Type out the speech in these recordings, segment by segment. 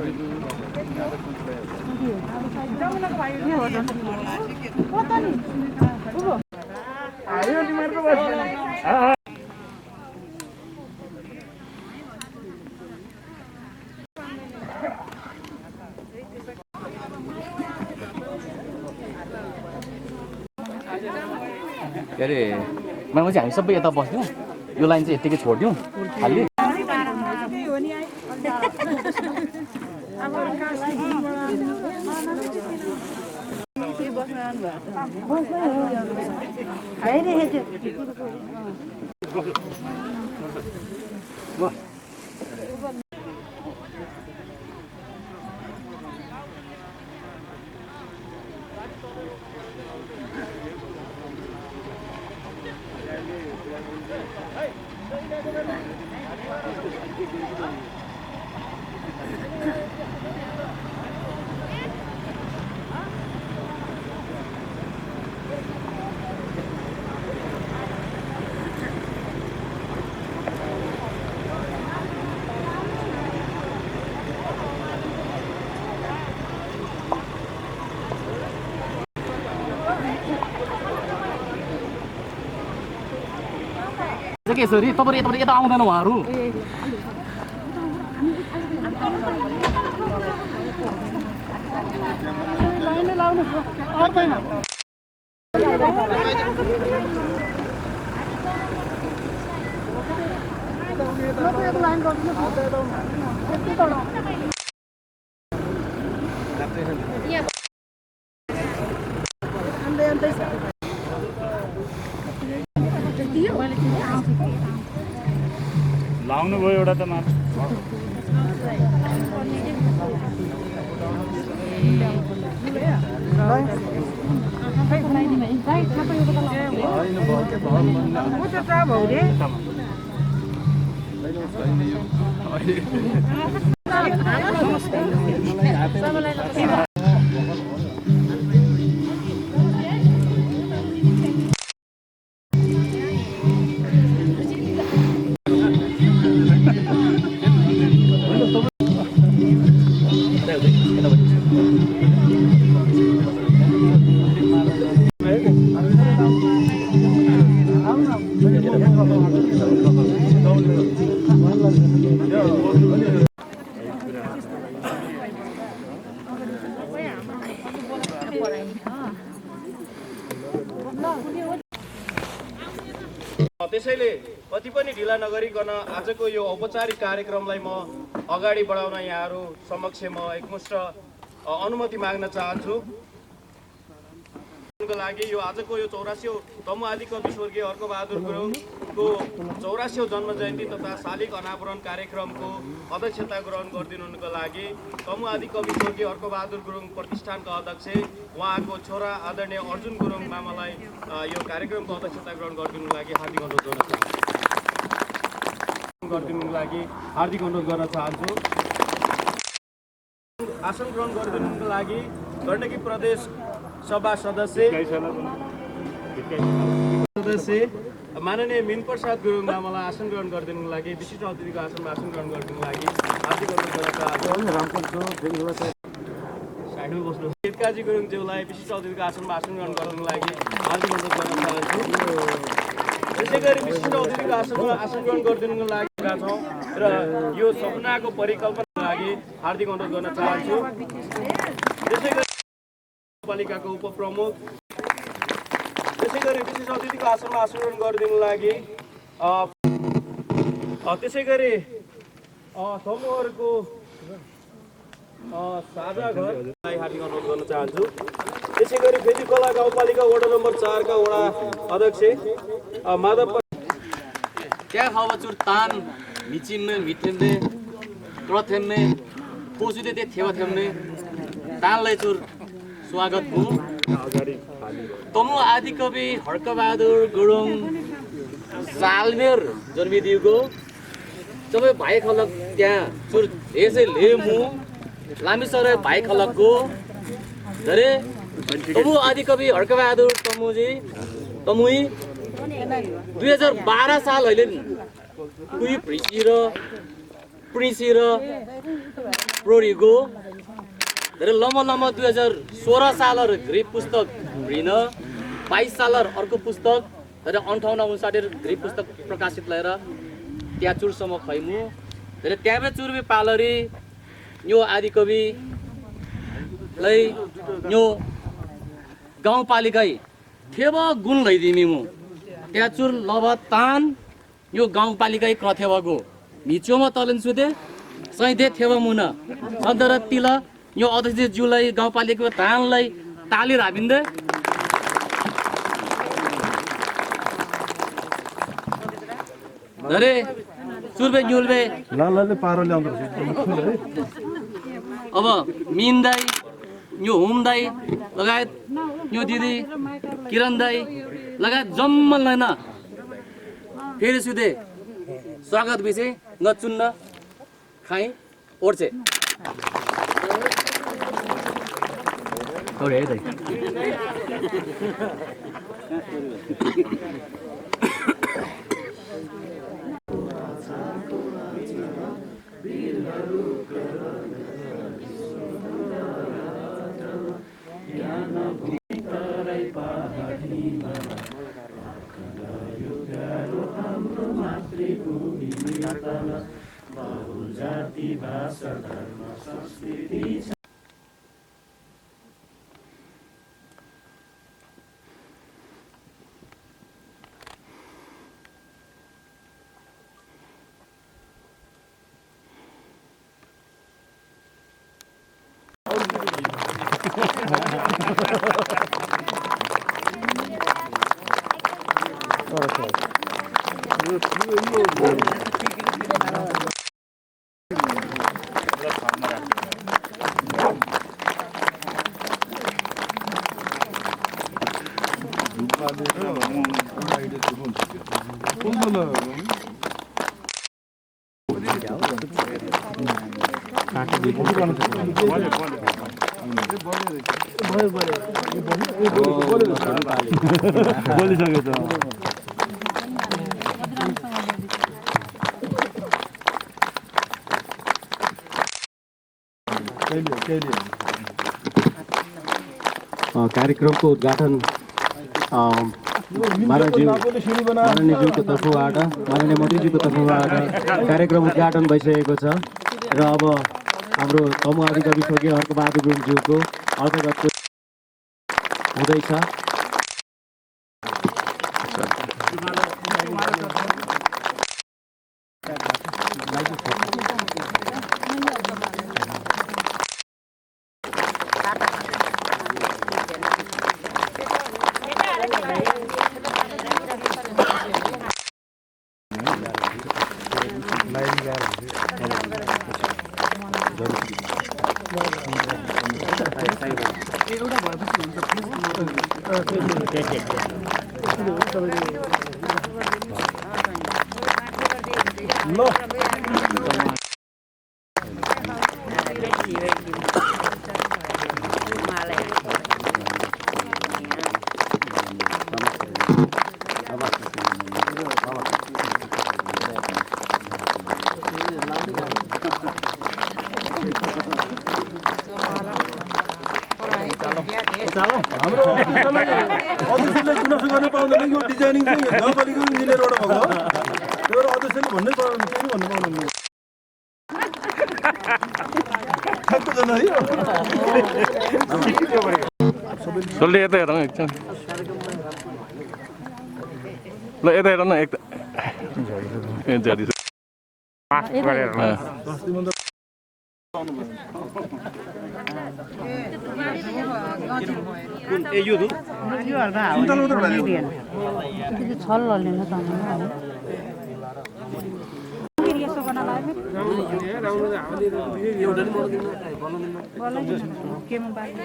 के अरे भनेपछि हामी सबै यता बस्दिउँ यो लाइन चाहिँ यतिकै छोडिदिउँ खाली केसरी तपाईहरु यता आउँदैन उहाँहरु लाइन लाउनु आउँदैन लाइन गर्नु लाउनु भयो एउटा त मात्र त्यसैले कति पनि ढिला नगरिकन आजको यो औपचारिक कार्यक्रमलाई म अगाडि बढाउन यहाँहरु समक्ष म एकमुष्ट अनुमति माग्न चाहन्छु। लागि यो आजको यो 84औं तमु आदिकवि स्वर्गीय हर्कबहादुर गुरुङको 84औं जन्म जयन्ती तथा शालिग अनावरण कार्यक्रमको अध्यक्षता ग्रहण गरिदिनुको लागि तमु आदिकवि स्वर्गीय हर्कबहादुर गुरुङ प्रतिष्ठानका अध्यक्ष उहाँको छोरा आदरणीय अर्जुन गुरुङ मामालाई यो कार्यक्रमको अध्यक्षता ग्रहण गरिदिनुको लागि हार्दिक अनुरोध गर्न चाहन्छु। आसन ग्रहण गरिदिनुको लागि गण्डकी प्रदेश सभा सदस्य माननीय मीन प्रसाद गुरुङ मामालाई आसन ग्रहण गरिदिनुको लागि विशिष्ट अतिथिको आसनमा आसन ग्रहण गरिदिनुको लागि हार्दिक अनुरोध साइडमा बस्नु केतकाजी गुरुङज्यूलाई विशिष्ट अतिथिको आसनमा आसन ग्रहण गर्नुको लागि हार्दिक अनुरोध गर्न चाहन्छु। त्यसै गरी विशिष्ट अतिथिको आसनमा आसन ग्रहण गरिदिनुको लागि छौँ र यो सपनाको परिकल्पनाको लागि हार्दिक अनुरोध गर्न चाहन्छु। त्यसै गरी पालिकाको उपप्रमुख त्यसै गरी विशेष अतिथिको आसनमा आसन ग्रहण गरिदिनुको लागि त्यसै गरी समूहहरूको साझा घरलाई हार्दिक अनुरोध गर्न चाहन्छु। त्यसै गरी फेदीखोला गाउँपालिका वडा नम्बर 4 का वडा अध्यक्ष माधव क्या खावचुर तान मिचिन्ने मिथेन्ने क्रथेन्ने पोसिदे ते थेवा थेम्ने तानलाई चुर स्वागत हो। तमु आदिकवि हर्कबहादुर गुरुङ सालमेर जन्मिदिएको सबै भाइ खलक त्यहाँ चुर यसै लेमु लामिसरे भाइ खलकको धरे तमु आदिकवि हर्कबहादुर तमुई 2012 साल अहिले कुई प्रिसी र प्रोरिगो धेरै लम्बा 2016 साल घृ पुस्तक ऋण 22 साल अर्को पुस्तक धेरै 58 घृ पुस्तक प्रकाशित लिएर त्याचुरसम्म खैमु धेरै त्याबे चुर्बे पालरी यो आदिकवि लै यो गाउँपालिका थेब गुण लैदिमिमु त्याचुर लबतान यो गाउँपालिका कथेवगो मिचोमा तलन सुदे सैदे थेव मुन सन्दर तिल यो अध्यक्ष जुलाई गाउँपालिकाको तानलाई ताली राबिन्दे धरे चुर्बे जुल्बे लालाले पारो ल्याउँदो अब मिन्दाई यो हुमदाई लगायत यो दिदी किरण दाई लगायत जम्मा लैन फेरि सुदे स्वागत विषय नचुन्न खाइ ओर्छे ओरे दाई जाति भाषा धर्म संस्कृति कार्यक्रमको उद्घाटन माननीयज्यूको तर्फबाट माननीय मन्त्रीज्यूको तर्फबाट कार्यक्रम उद्घाटन भइसकेको छ र अब हाम्रो तमु आदिकवि स्वर्गीय हर्कबहादुर गुरुङज्यूको अन्तर्गत हुँदैछ। हाम्रो अध्यक्षले गुनासो गर्न पाउँदैन यो डिजाइनिङ चाहिँ गाउँपालिकामा मिलेर एउटा भएको त्यो अध्यक्षले भन्नै पाउनु चाहिँ भन्नु पाउनु ठ्याक्क जान है जल्दी यता हेर न एकछिन ल यता हेर न एक ए जाडी ए यो दु यो हल्का छल लल्ने त यसो गर्न लाग्यो केमा बाल्ने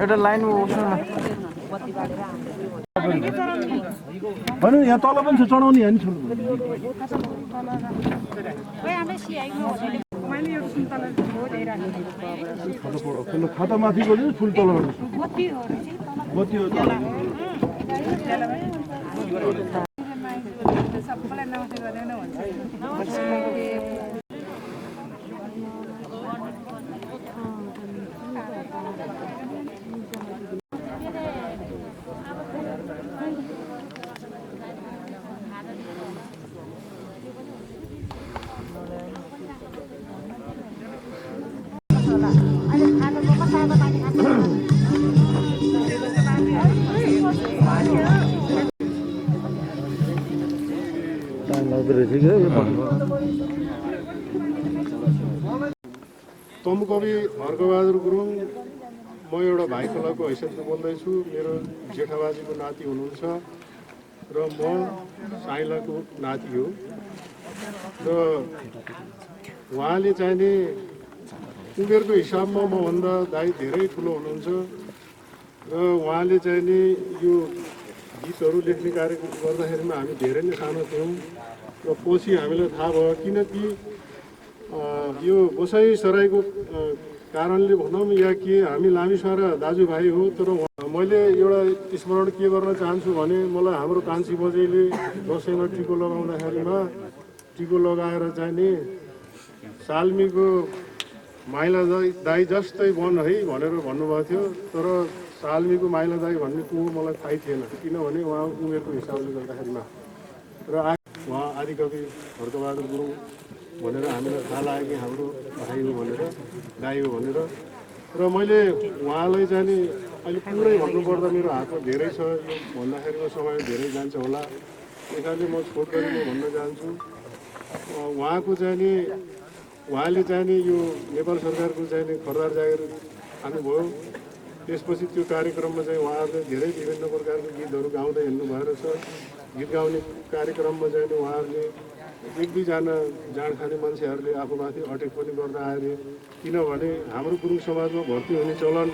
एउटा लाइनमा उठ्नु न होइन यहाँ तल पनि छ चढाउने यहाँ नि छोड्नु खोइ हामी सिआइको मैले यो सुन्तला हो दिइराखेको खाता माथि गयो फुल तल बत्ती हो रहेछ बत्ती हो सबैलाई नमस्ते गर्दैन भन्छ तमुकवि हर्कबहादुर गुरुङ म एउटा भाइ खोलाको हैसियतले बोल्दैछु। मेरो जेठाबाजीको नाति हुनुहुन्छ र म साइलाको नाति हो र उहाँले चाहिँ नि उमेरको हिसाबमा मभन्दा दाइ धेरै ठुलो हुनुहुन्छ र उहाँले चाहिँ नि यो गीतहरू लेख्ने कार्यक्रम गर्दाखेरिमा हामी धेरै नै सानो थियौँ र पछि हामीलाई थाहा भयो किनकि यो गोसाइसराईको कारणले भनौँ या के हामी लामिछाँरा दाजुभाइ हो। तर मैले एउटा स्मरण के गर्न चाहन्छु भने मलाई हाम्रो कान्छी बजैले दसैँमा टिको लगाउँदाखेरिमा टिको लगाएर चाहिँ नि साल्मीको माइला दाई जस्तै बन है भनेर भन्नुभएको थियो। तर साल्मीको माइला दाई भन्ने को मलाई थाहै थिएन किनभने उहाँ उमेरको हिसाबले गर्दाखेरिमा र उहाँ आदिकवि हर्कबहादुर गुरुङ भनेर हामीलाई थाहा लाग्यो कि हाम्रो भाइ हो भनेर दाइ हो भनेर र मैले उहाँलाई चाहिँ नि अहिले पुरै भन्नुपर्दा मेरो हातमा धेरै छ यो भन्दाखेरिमा समय धेरै जान्छ होला त्यही कारणले म छोट गरी म भन्न चाहन्छु उहाँको चाहिँ नि उहाँले चाहिँ नि यो नेपाल सरकारको चाहिँ नि खरदार जागिर खानुभयो। त्यसपछि त्यो कार्यक्रममा चाहिँ उहाँहरूले धेरै विभिन्न प्रकारको गीतहरू गाउँदै हिँड्नुभएको रहेछ। गीत गाउने कार्यक्रममा चाहिँ नि उहाँहरूले एक दुईजना जाँड खाने मान्छेहरूले आफूमाथि अटेक पनि गर्दा आए अरे किनभने हाम्रो गुरुङ समाजमा भर्ती हुने चलन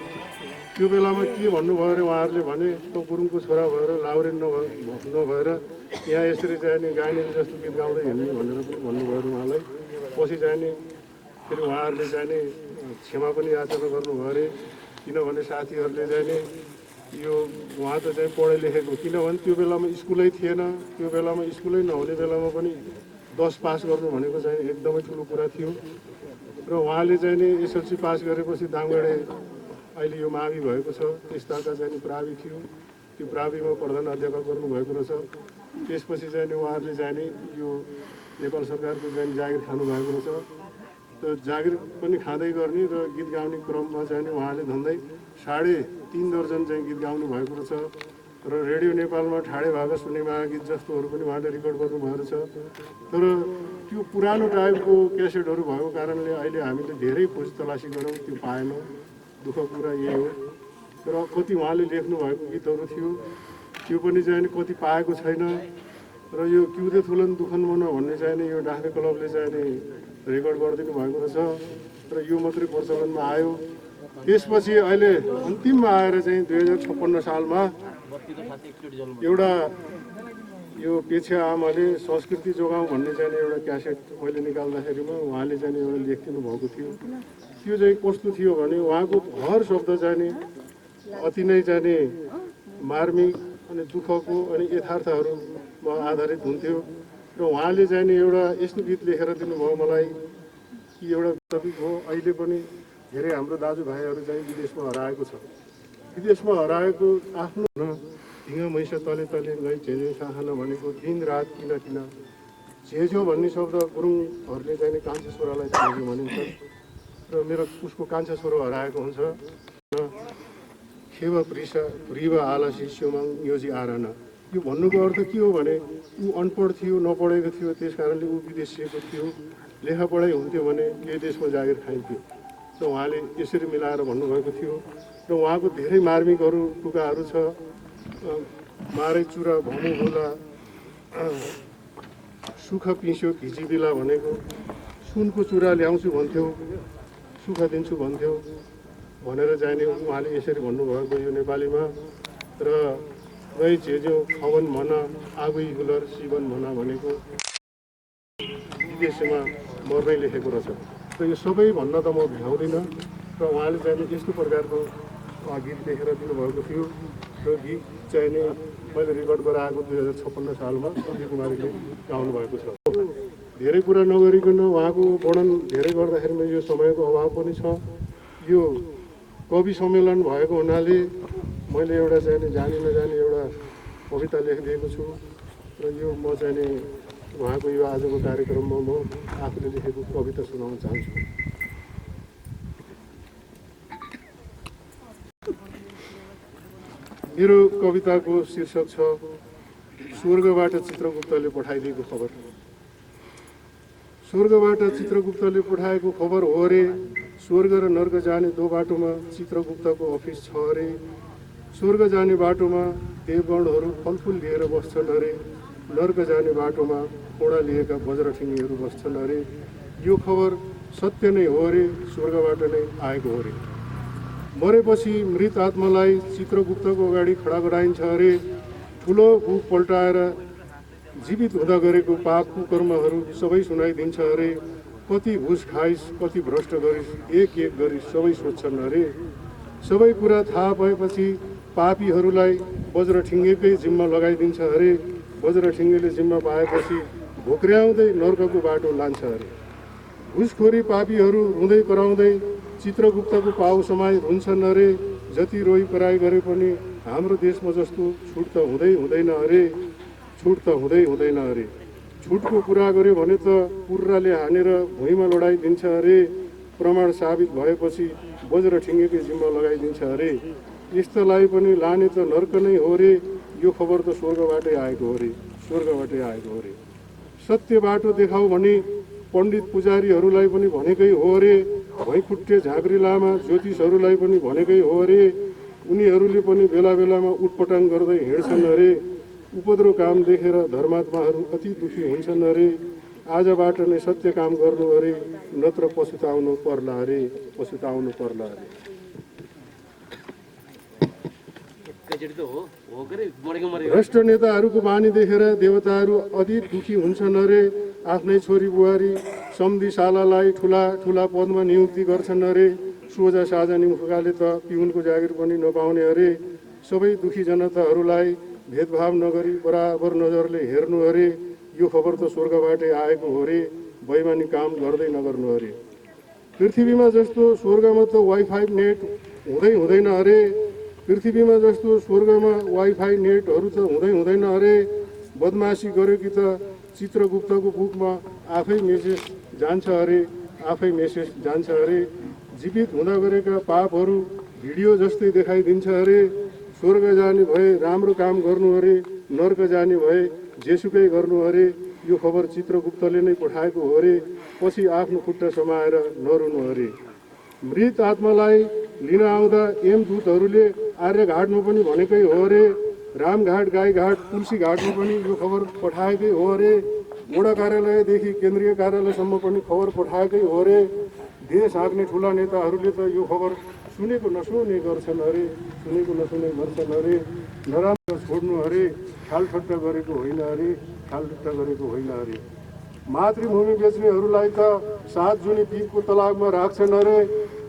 त्यो बेलामा के भन्नुभयो अरे उहाँहरूले भने त गुरुङको छोरा भएर लाउरे नभएर यहाँ यसरी चाहिँ नि गाइने जस्तो गीत गाउँदै हिँड्ने भनेर पनि भन्नुभयो अरे उहाँलाई। पछि चाहिँ नि फेरि उहाँहरूले चाहिँ नि क्षमा पनि याचना गर्नुभयो अरे किनभने साथीहरूले चाहिँ नि यो उहाँ त चाहिँ पढे लेखेको किनभने त्यो बेलामा स्कुलै थिएन। त्यो बेलामा स्कुलै नहुने बेलामा पनि 10 पास गर्नु भनेको चाहिँ एकदमै ठुलो कुरा थियो र उहाँले चाहिँ नि एसएलसी पास गरेपछि दाङगढे अहिले यो मावि भएको छ त्यस्ताका चाहिँ नि प्रावि थियो। त्यो प्राविमा प्रधान अध्यापक गर्नुभएको रहेछ। त्यसपछि चाहिँ नि उहाँहरूले चाहिँ नि यो नेपाल सरकारको चाहिँ जागिर खानुभएको रहेछ। त जागिर पनि खाँदै गर्ने र गीत गाउने क्रममा चाहिँ नि उहाँले झन्डै 3.5 दर्जन चाहिँ गीत गाउनु भएको रहेछ र रेडियो नेपालमा ठाडे भाका सुनेमा गीत जस्तोहरू पनि उहाँले रेकर्ड गर्नुभएको रहेछ। तर त्यो पुरानो टाइपको क्यासेटहरू भएको कारणले अहिले हामीले धेरै खोज तलासी गऱ्यौँ त्यो पाएनौँ। दुःख कुरा यही हो। र कति उहाँले लेख्नु भएको गीतहरू थियो त्यो पनि चाहिँ नि कति पाएको छैन र यो क्युदे थुलन दुखन मन भन्ने चाहिँ नि यो डाके क्लबले चाहिँ नि रेकर्ड गरिदिनु भएको रहेछ र यो मात्रै प्रचलनमा आयो। त्यसपछि अहिले अन्तिममा आएर चाहिँ 2056 सालमा एउटा यो पेछा आमाले संस्कृति जोगाउँ भन्ने चाहिँ एउटा क्यासेट मैले निकाल्दाखेरिमा उहाँले चाहिँ एउटा लेखिदिनु भएको थियो। त्यो चाहिँ कस्तो थियो भने उहाँको हर शब्द चाहिँ नि अति नै चाहिँ नि मार्मिक अनि दुःखको अनि यथार्थहरूमा आधारित हुन्थ्यो र उहाँले चाहिँ नि एउटा यस्तो गीत लेखेर दिनुभयो मलाई कि एउटा टपिक हो अहिले पनि धेरै हाम्रो दाजुभाइहरू चाहिँ विदेशमा हराएको छ। विदेशमा हराएको आफ्नो ढिङ्गा मैसा तले तले गई झेझे खाना भनेको दिन रात किन किन झेझो भन्ने शब्द गुरुङहरूले चाहिँ नि कान्छा छोरालाई झेझो भनिन्छ र मेरो उसको कान्छा छोरो हराएको हुन्छ र खेव रिवा आलसी स्योमाङ योजी आरान यो भन्नुको अर्थ के हो भने ऊ अनपढ थियो नपढेको थियो त्यस कारणले ऊ विदेशिएको थियो। लेखा पढाइ हुन्थ्यो भने यही देशमा जागिर खाइन्थ्यो र उहाँले यसरी मिलाएर भन्नुभएको थियो र उहाँको धेरै मार्मिकहरू टुकाहरू छ। मारै चुरा भमु होला सुख पिस्यो घिचिबिला भनेको सुनको चुरा ल्याउँछु भन्थ्यो सुख दिन्छु भन्थ्यो भनेर जाने उहाँले यसरी भन्नुभएको यो नेपालीमा। र गई झेज्यो खवन भन आगुई हुलर शिवन भन भनेको विदेशीमा मर्नै लेखेको रहेछ। र यो सबै भन्न त म भ्याउँदिनँ र उहाँले चाहिँ यस्तो प्रकारको गीत लेखेर दिनुभएको थियो। र गीत चाहिँ नि मैले रेकर्ड गराएको 2056 सालमा सन्जय कुमारीले गाउनु भएको छ। धेरै कुरा नगरिकन उहाँको वर्णन धेरै गर्दाखेरिमा यो समयको अभाव पनि छ। यो कवि सम्मेलन भएको हुनाले मैले एउटा चाहिँ नि जानी नजानी एउटा कविता लेखिदिएको छु र यो म चाहिँ नि उहाँको यो आजको कार्यक्रममा म आफूले लेखेको कविता सुनाउन चाहन्छु। मेरो कविताको शीर्षक छ स्वर्गबाट चित्रगुप्तले पठाइदिएको खबर। स्वर्गबाट चित्रगुप्तले पठाएको खबर हो रे, स्वर्ग र नर्क जाने दो बाटोमा चित्रगुप्तको अफिस छ अरे। स्वर्ग जाने बाटोमा देवगणहरू फलफुल लिएर बस्छन् अरे, नर्क जाने बाटोमा फोडा लिएका वज्रठिङ्गीहरू बस्छन् अरे। यो खबर सत्य नै हो रे, स्वर्गबाट नै आएको हो रे। मरेपछि मृत आत्मालाई चित्रगुप्तको अगाडि खडा गराइन्छ अरे। ठुलो बुक पल्टाएर जीवित हुँदा गरेको पाप कुकर्महरू सबै सुनाइदिन्छ अरे। कति घुस खाइस्, कति भ्रष्ट गरिस्, एक एक गरी सबै सोध्छन् अरे। सबै कुरा थाहा भएपछि पापीहरूलाई वज्रठिङ्गेकै जिम्मा लगाइदिन्छ अरे। वज्रठिङ्गेले जिम्मा पाएपछि भोक्र्याउँदै नर्कको बाटो लान्छ अरे। घुसखोरी पापीहरू रुँदै कराउँदै चित्रगुप्तको पाउ समाई रुन्छन् अरे। जति रोइ कराई गरे पनि हाम्रो देशमा जस्तो छुट त हुँदैन अरे, छुट त हुँदैन अरे। छुटको कुरा गर्यो भने त पुर्राले हानेर भुइँमा लडाइदिन्छ अरे। प्रमाण साबित भएपछि वज्रठिङ्गेकै जिम्मा लगाइदिन्छ अरे। यस्तोलाई पनि लाने त नर्क नै हो रे। यो खबर त स्वर्गबाटै आएको हो रे, स्वर्गबाटै आएको हो रे। सत्य बाटो देखाऊ भने पण्डित पुजारीहरूलाई पनि भनेकै हो रे। भैँखुट्टे झाँक्री लामा ज्योतिषहरूलाई पनि भनेकै हो रे। उनीहरूले पनि बेला बेलामा उटपटाङ गर्दै हिँड्छन् अरे। उपद्रो काम देखेर धर्मात्माहरू अति दुखी हुन्छन् अरे। आजबाट नै सत्य काम गर्नु अरे, नत्र पछुताउनु पर्ला अरे, पछुताउनु पर्ला अरे। भ्रष्ट नेताहरूको बानी देखेर देवताहरू अति दुखी हुन्छन् अरे। आफ्नै छोरी बुहारी सम्धिशालालाई ठुला ठुला पदमा नियुक्ति गर्छन् अरे। सोझा साझा निमुखाले त पिउनको जागिर पनि नपाउने अरे। सबै दुखी जनताहरूलाई भेदभाव नगरी बराबर नजरले हेर्नु अरे। यो खबर त स्वर्गबाटै आएको हो रे, बैमानी काम गर्दै नगर्नु अरे। पृथ्वीमा जस्तो स्वर्गमा त वाइफाई नेट हुँदैन अरे। पृथ्वीमा जस्तो स्वर्गमा वाइफाई नेटहरू त हुँदैन अरे। बदमासी गर्यो कि त चित्रगुप्तको बुकमा आफै मेसेज जान्छ अरे, आफै मेसेज जान्छ अरे। जीवित हुँदा गरेका पापहरू भिडियो जस्तै देखाइदिन्छ अरे। स्वर्ग जाने भए राम्रो काम गर्नु अरे, नर्क जाने भए जेसुकै गर्नु अरे। यो खबर चित्रगुप्तले नै पठाएको हो रे, पछि आफ्नो खुट्टा समाएर नरुनु अरे। मृत आत्मालाई लिन आउँदा यमदूतहरूले आर्यघाटमा पनि भनेकै हो रे। रामघाट, गाईघाट, तुलसी घाटमा पनि यो खबर पठाएकै हो रे। वडा कार्यालयदेखि केन्द्रीय कार्यालयसम्म पनि खबर पठाएकै हो रे। देश हाँक्ने ठुला नेताहरूले त यो खबर सुनेको नसुने गर्छन् अरे, सुनेको नसुने गर्छन् अरे। नराम्रो छोड्नु अरे, ख्यालठट्टा गरेको होइन अरे, ख्यालठट्टा गरेको होइन अरे। मातृभूमि बेच्नेहरूलाई त 7 जुनी पिपको तलाबमा राख्छन् अरे।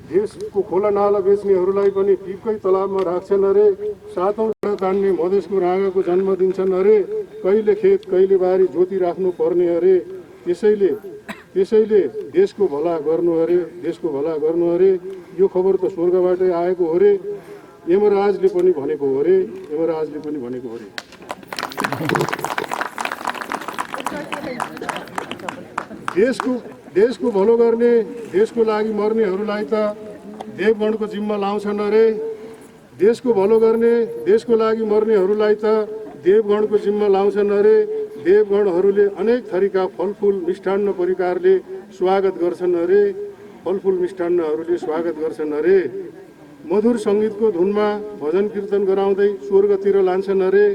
देशको खोला नाला बेच्नेहरूलाई पनि पिपकै तलाबमा राख्छन् अरे। 7औं तान्ने मधेसको राँगाको जन्म दिन्छन् अरे। कहिले खेत कहिले बारी जोति राख्नु पर्ने अरे। त्यसैले देशको भला गर्नु अरे, देशको भला गर्नु अरे। यो खबर त स्वर्गबाटै आएको हो रे, यमराजले पनि भनेको हो रे, यमराजले पनि भनेको हो रे। देशको भलो गर्ने, देशको लागि मर्नेहरूलाई त देवगणको जिम्मा लाउँछन् अरे। देशको भलो गर्ने, देशको लागि मर्नेहरूलाई त देवगणको जिम्मा लाउँछन् अरे। देवगणहरूले अनेक थरीका फलफुल मिष्टान्न परिकारले स्वागत गर्छन् अरे। फलफुल मिष्टान्नहरूले स्वागत गर्छन् अरे। मधुर सङ्गीतको धुनमा भजन कीर्तन गराउँदै स्वर्गतिर लान्छन् अरे।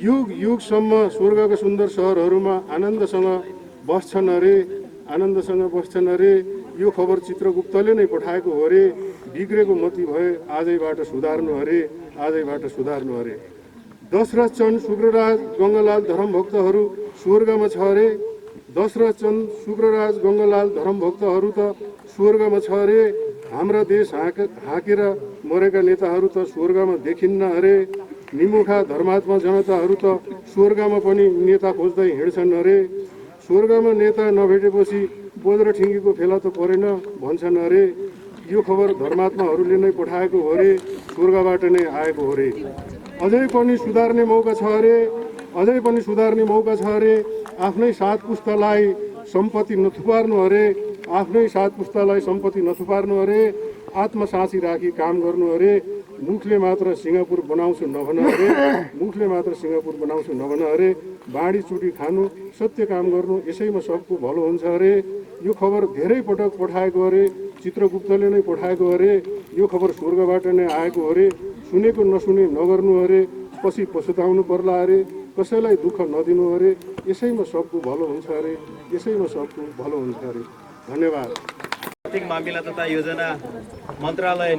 युग युगसम्म स्वर्गका सुन्दर सहरहरूमा आनन्दसँग बस्छन् अरे, आनन्दसँग बस्छन् अरे। यो खबर चित्रगुप्तले नै पठाएको हो रे। बिग्रेको मती भए आजैबाट सुधार्नु अरे, आजैबाट सुधार्नु अरे। दशरथ चन्द शुक्रराज गङ्गालाल धर्मभक्तहरू स्वर्गमा छ अरे। दशरथ चन्द शुक्रराज गङ्गालाल धर्मभक्तहरू त स्वर्गमा छ अरे। हाम्रा देश हाँकेर मरेका नेताहरू त स्वर्गमा देखिन्न अरे। निमुखा धर्मात्मा जनताहरू त स्वर्गमा पनि नेता खोज्दै हिँड्छन् अरे। स्वर्गमा नेता नभेटेपछि बोध र ठिङ्गीको फेला त परेन भन्छन् अरे। यो खबर धर्मात्माहरूले नै पठाएको हो रे, स्वर्गबाट नै आएको हो रे। अझै पनि सुधार्ने मौका छ अरे, अझै पनि सुधार्ने मौका छ अरे। आफ्नै सात पुस्तालाई सम्पत्ति नथुपार्नु अरे, आफ्नै सात पुस्तालाई सम्पत्ति नथुपार्नु अरे। आत्मसाक्षी राखी काम गर्नु अरे। मुखले मात्र सिङ्गापुर बनाउँछु नभन अरे, मुखले मात्र सिङ्गापुर बनाउँछु नभन अरे। बाँडी चुटी खानु, सत्य काम गर्नु, यसैमा सबको भलो हुन्छ अरे। यो खबर धेरै पटक पठाएको अरे, चित्रगुप्तले नै पठाएको अरे। यो खबर स्वर्गबाट नै आएको अरे। सुनेको नसुने नगर्नु अरे, पछि पछुताउनु पर्ला अरे। कसैलाई दुःख नदिनु अरे, यसैमा सबको भलो हुन्छ अरे, यसैमा सबको भलो हुन्छ अरे। धन्यवाद। आर्थिक मामिला तथा योजना मन्त्रालय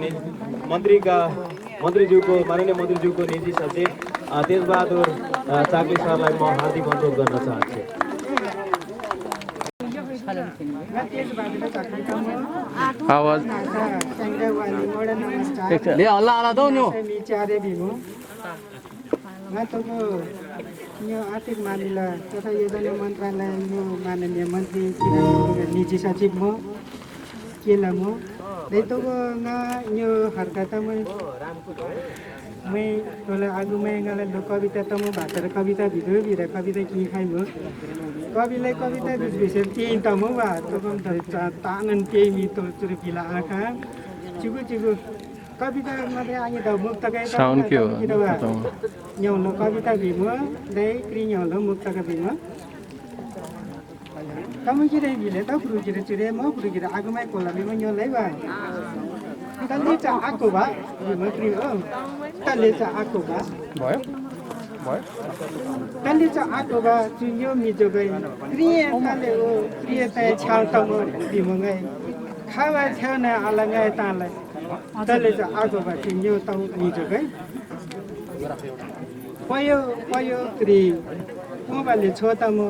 मन्त्रीज्यूको माननीय मन्त्रीज्यूको निजी सचिव तेजबहादुर चाक्ली सरलाई म हार्दिक अनुरोध गर्न चाहन्छु। आवाज ले हल्ला हल्ला दो नो यो आर्थिक मामिला तथा योजना मन्त्रालय माननीय मन्त्री निजी सचिव म केला म दैतोको ना यो हरकत मैं तोला आगु में गला दो कविता तमो भातर कविता भिडियो बिरा कविता की खाइ म कविलाई कविता दिस विषय त्यही तमो बा तो कम तानन त्यही मी तो चुर पिला आँखा चिगु चिगु कविता मात्रै आगे त मुक्तकै साउन्ड के हो न्याउलो कविता भिम दै क्रि न्याउलो मुक्तका भिम तमकिरे भिले त फुरुकिरे चुरे म फुरुकिरे आगुमै कोला भिम न्याउलै बा तले चा आको बा भिम क्रि हो तले चा आको बा भयो भयो तले चा आको बा चुन्यो मिजो गई क्रिए तले हो क्रिए त छाउ त म भिम गई खावा छ्याउ न अलंगाय तालाई तले चा आको बा चुन्यो त मिजो गई पयो पयो क्रि मोबाइलले छोता म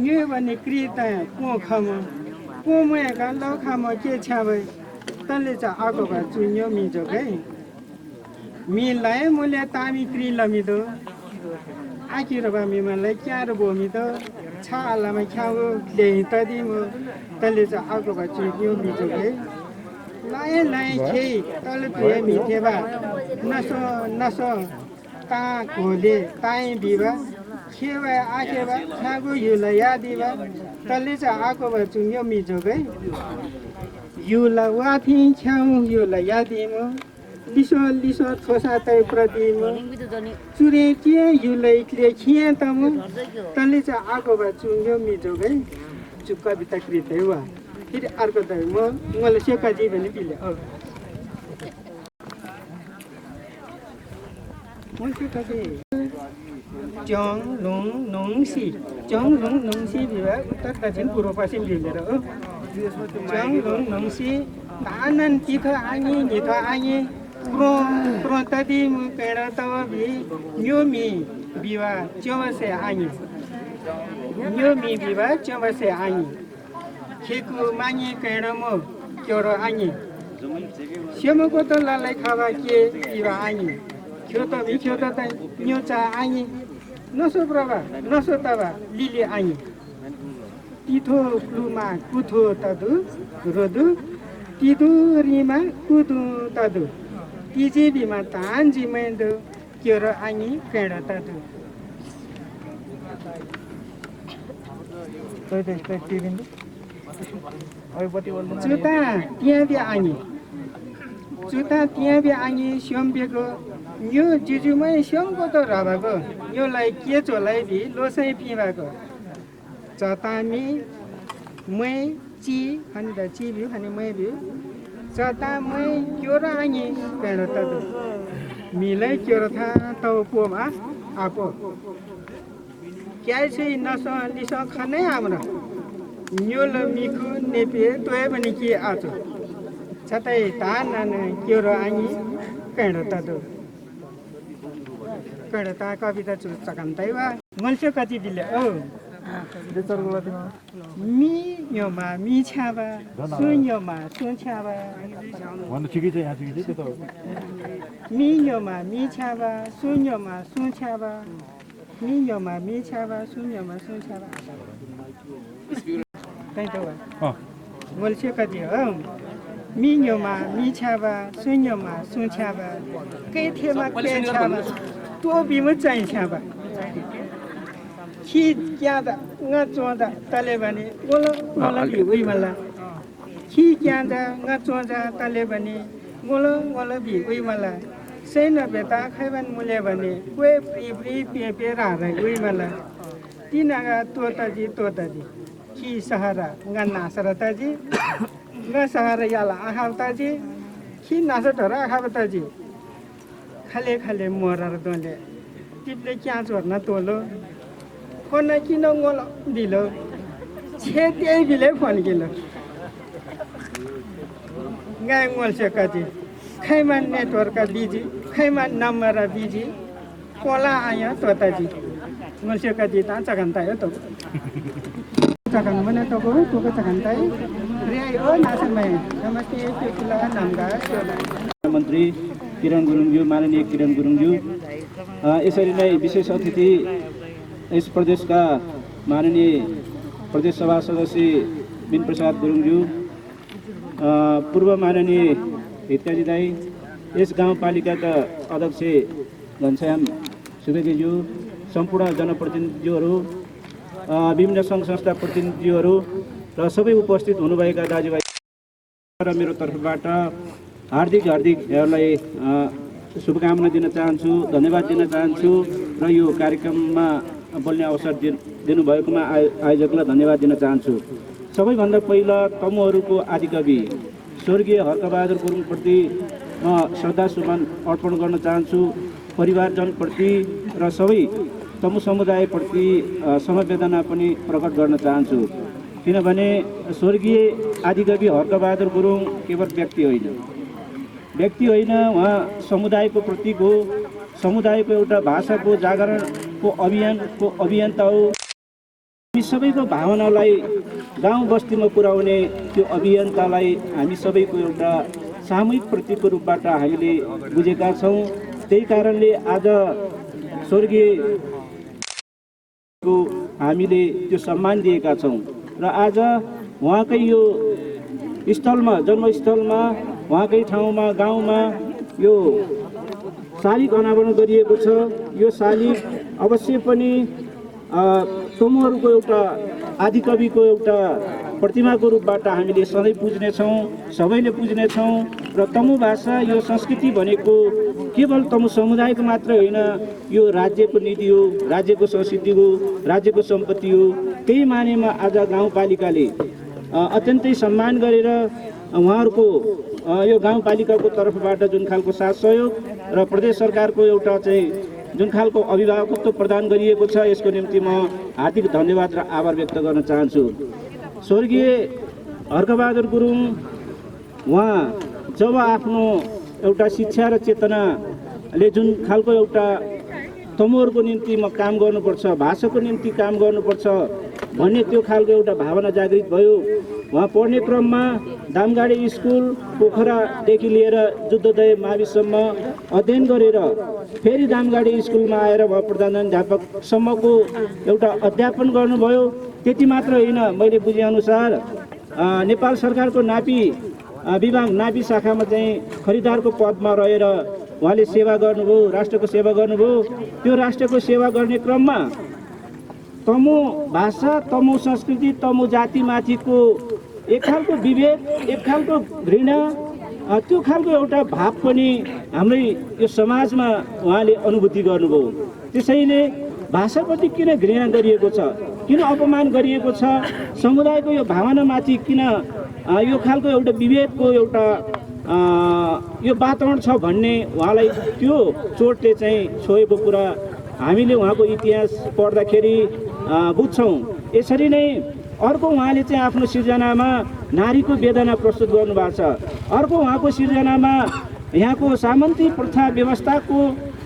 यो भने क्रि त को खम को मका लौ खम के छ्याबै तले चा आको बा चुन्यो मिजो गई मिलाए मुले तामी क्रि लमिदो आकिर बा मिमलाई क्यार बोमिदो छा आलामा ख्याउ ले त दिमो तले चा आको बा चुन्यो मिजो गई लाए लाए खे तले तुए मिथेबा नसो नसो ता कोले ताई बिबा खेवा आखेबा छागु युला यादिबा तले चा आको बा चुन्यो मिजो गई युला वाथि छ्याउ युला यादिमो लिसो लिसो थोसा तै प्रतिमो चुरे के युलै क्ले खिए तमो तले चा आको बा चुन्यो मिजो गई चु कविता कृत वा फेरि अर्को त मलाई सेका जी भने पिले चङ लुङ नङसी चङ लुङ नङसी बिवा उत्तर दक्षिण पूर्व पश्चिम लिएर हो चङ लुङ नङसी तानन तिथ आङी निथ आङी प्रो प्रो तदि मुकेड तव बि न्योमी बिवा चवसे आङी न्योमी बिवा चवसे आङी खेकु माङी केडम क्योरो आङी सेमको त लालाई खावा के बिवा आङी ख्योत बिख्योत त न्योचा आङी नसो प्रभा नसो तबा लिले आङी तिथो प्लुमा कुथो तदु रोदु तिदु रिमा कुदु तदु तिजी बिमा तान जिमेन्दु क्योरो आङी केड तदु जुता त्यहाँ बि आङी जुता त्यहाँ बि आङी स्योम्बेको यो जुजुमै स्योमको त रबाको योलाई के चोलाई भि लोसै पिबाको चतामी मै ची अनि त ची भ्यू अनि मै भ्यू चता मै क्योरो आङी पेडो त मिलै क्योरो था तौ पोमा आपो क्याइ छै नस लिस खनै हाम्रो न्योल मिखु नेपे तोय भने के आचो छतै तान क्योरो आङी पेडो त कड़ता कविता चु चकन्ताइ वा मल्स्यो कति दिले ओ मी योमा मी छाबा सुन योमा सुन छाबा भन्नु ठिकै छ यहाँ ठिकै छ त्यो त मी योमा मी छाबा सुन योमा सुन छाबा मी योमा मी छाबा सुन योमा सुन छाबा कहीं तो मल्स्यो कति हो मी योमा मी छाबा सुन योमा सुन छाबा के थेमा के छाबा तो बिमु चाहिँ छाबा खी क्यादा nga chonda tale bani gola gola bi ui mala khi kyanda nga chonda tale bani gola gola bi ui mala sena beta khaiban mule bani kwe pri pe ra ra ui mala tinaga tota ji khi sahara nga nasarata ji nga sahara yala ahalta ji khi nasatara ahalta ji khale khale morar donle tiple kya jorna tolo कोना किन ngol दिलो छे त्यही बिले phone kilo गाय ngol से कति खैमान network का busy खैमान number busy Cola आया तोताजी ngol से कति ता चकन्ता हो तो चकन मने तो को चकन्ता रे ओ नासमै नमस्ते केला नामगा मन्त्री किरण गुरुङज्यू माननीय किरण गुरुङज्यू यसरी नै विशेष अतिथि इस प्रदेश का माननीय प्रदेश सभा सदस्य बिन प्रसाद गुरुङज्यू पूर्व माननीय हितकाजी दाई इस गाउँपालिका का अध्यक्ष घनश्याम सुवेदीज्यू सम्पूर्ण जनप्रतिनिधिहरू विभिन्न सङ्घ संस्था प्रतिनिधिहरू र सबै उपस्थित हुनुभएका दाजुभाइ र मेरो तर्फबाट हार्दिक यहाँलाई शुभकामना दिन चाहन्छु धन्यवाद दिन चाहन्छु र यो कार्यक्रममा बोल्ने अवसर दिनुभएकोमा आयोजकलाई धन्यवाद दिन चाहन्छु। सबैभन्दा पहिला तमुहरूको आदिकवि स्वर्गीय हर्कबहादुर गुरुङप्रति म श्रद्धासुमन अर्पण गर्न चाहन्छु। परिवारजनप्रति र सबै तमु समुदायप्रति समवेदना पनि प्रकट गर्न चाहन्छु। किनभने स्वर्गीय आदिकवि हर्कबहादुर गुरुङ केवल व्यक्ति होइन, उहाँ समुदायको प्रतीक हो। समुदायको एउटा भाषाको जागरणको अभियन्ता हो। हामी सबैको भावनालाई गाउँ बस्तीमा पुर्याउने त्यो अभियन्तालाई हामी सबैको एउटा सामूहिक प्रतीकको रूपबाट हामीले बुझेका छौँ। त्यही कारणले आज स्वर्गीयको हामीले त्यो सम्मान दिएका छौँ र आज उहाँकै यो स्थलमा जन्मस्थलमा उहाँकै ठाउँमा गाउँमा यो शालिग अनावरण गरिएको छ। यो शालिग अवश्य पनि तमुहरूको एउटा आदिकविको एउटा प्रतिमाको रूपबाट हामीले सधैँ पुज्नेछौँ, सबैले पुज्नेछौँ। र तमु भाषा यो संस्कृति भनेको केवल तमु समुदायको मात्र होइन, यो राज्यको निधि हो, राज्यको संस्कृति हो, राज्यको सम्पत्ति हो। त्यही मानेमा आज गाउँपालिकाले अत्यन्तै सम्मान गरेर उहाँहरूको यो गाउँपालिकाको तर्फबाट जुन खालको साथ सहयोग र प्रदेश सरकारको एउटा चाहिँ जुन खालको अभिभावकत्व प्रदान गरिएको छ, यसको निम्ति म हार्दिक धन्यवाद र आभार व्यक्त गर्न चाहन्छु। स्वर्गीय हर्कबहादुर गुरुङ उहाँ जब आफ्नो एउटा शिक्षा र चेतनाले जुन खालको एउटा तमुहरूको निम्ति म काम गर्नुपर्छ, भाषाको निम्ति काम गर्नुपर्छ भन्ने त्यो खालको एउटा भावना जागृत भयो। उहाँ पढ्ने क्रममा दामगाडी स्कुल पोखरादेखि लिएर जुद्धोदय माविसम्म अध्ययन गरेर फेरि दामगाडी स्कुलमा आएर उहाँ प्रधानाध्यापकसम्मको एउटा अध्यापन गर्नुभयो। त्यति मात्र होइन, मैले बुझेअनुसार नेपाल सरकारको नापी विभाग नापी शाखामा चाहिँ खरिदारको पदमा रहेर उहाँले सेवा गर्नुभयो, राष्ट्रको सेवा गर्नुभयो। त्यो राष्ट्रको सेवा गर्ने क्रममा तमु भाषा, तमु संस्कृति, तमु जातिमाथिको एक खालको विभेद, एक खालको घृणा, त्यो खालको एउटा भाव पनि हाम्रै यो समाजमा उहाँले अनुभूति गर्नुभयो। त्यसैले भाषाप्रति किन घृणा गरिएको छ, किन अपमान गरिएको छ, समुदायको यो भावनामाथि किन यो खालको एउटा विभेदको एउटा यो वातावरण छ भन्ने उहाँलाई त्यो चोटले चाहिँ छोएको कुरा हामीले उहाँको इतिहास पढ्दाखेरि बुझ्छौँ। यसरी नै अर्को उहाँले चाहिँ आफ्नो सिर्जनामा नारीको वेदना प्रस्तुत गर्नुभएको छ। अर्को उहाँको सिर्जनामा यहाँको सामन्ती प्रथा व्यवस्थाको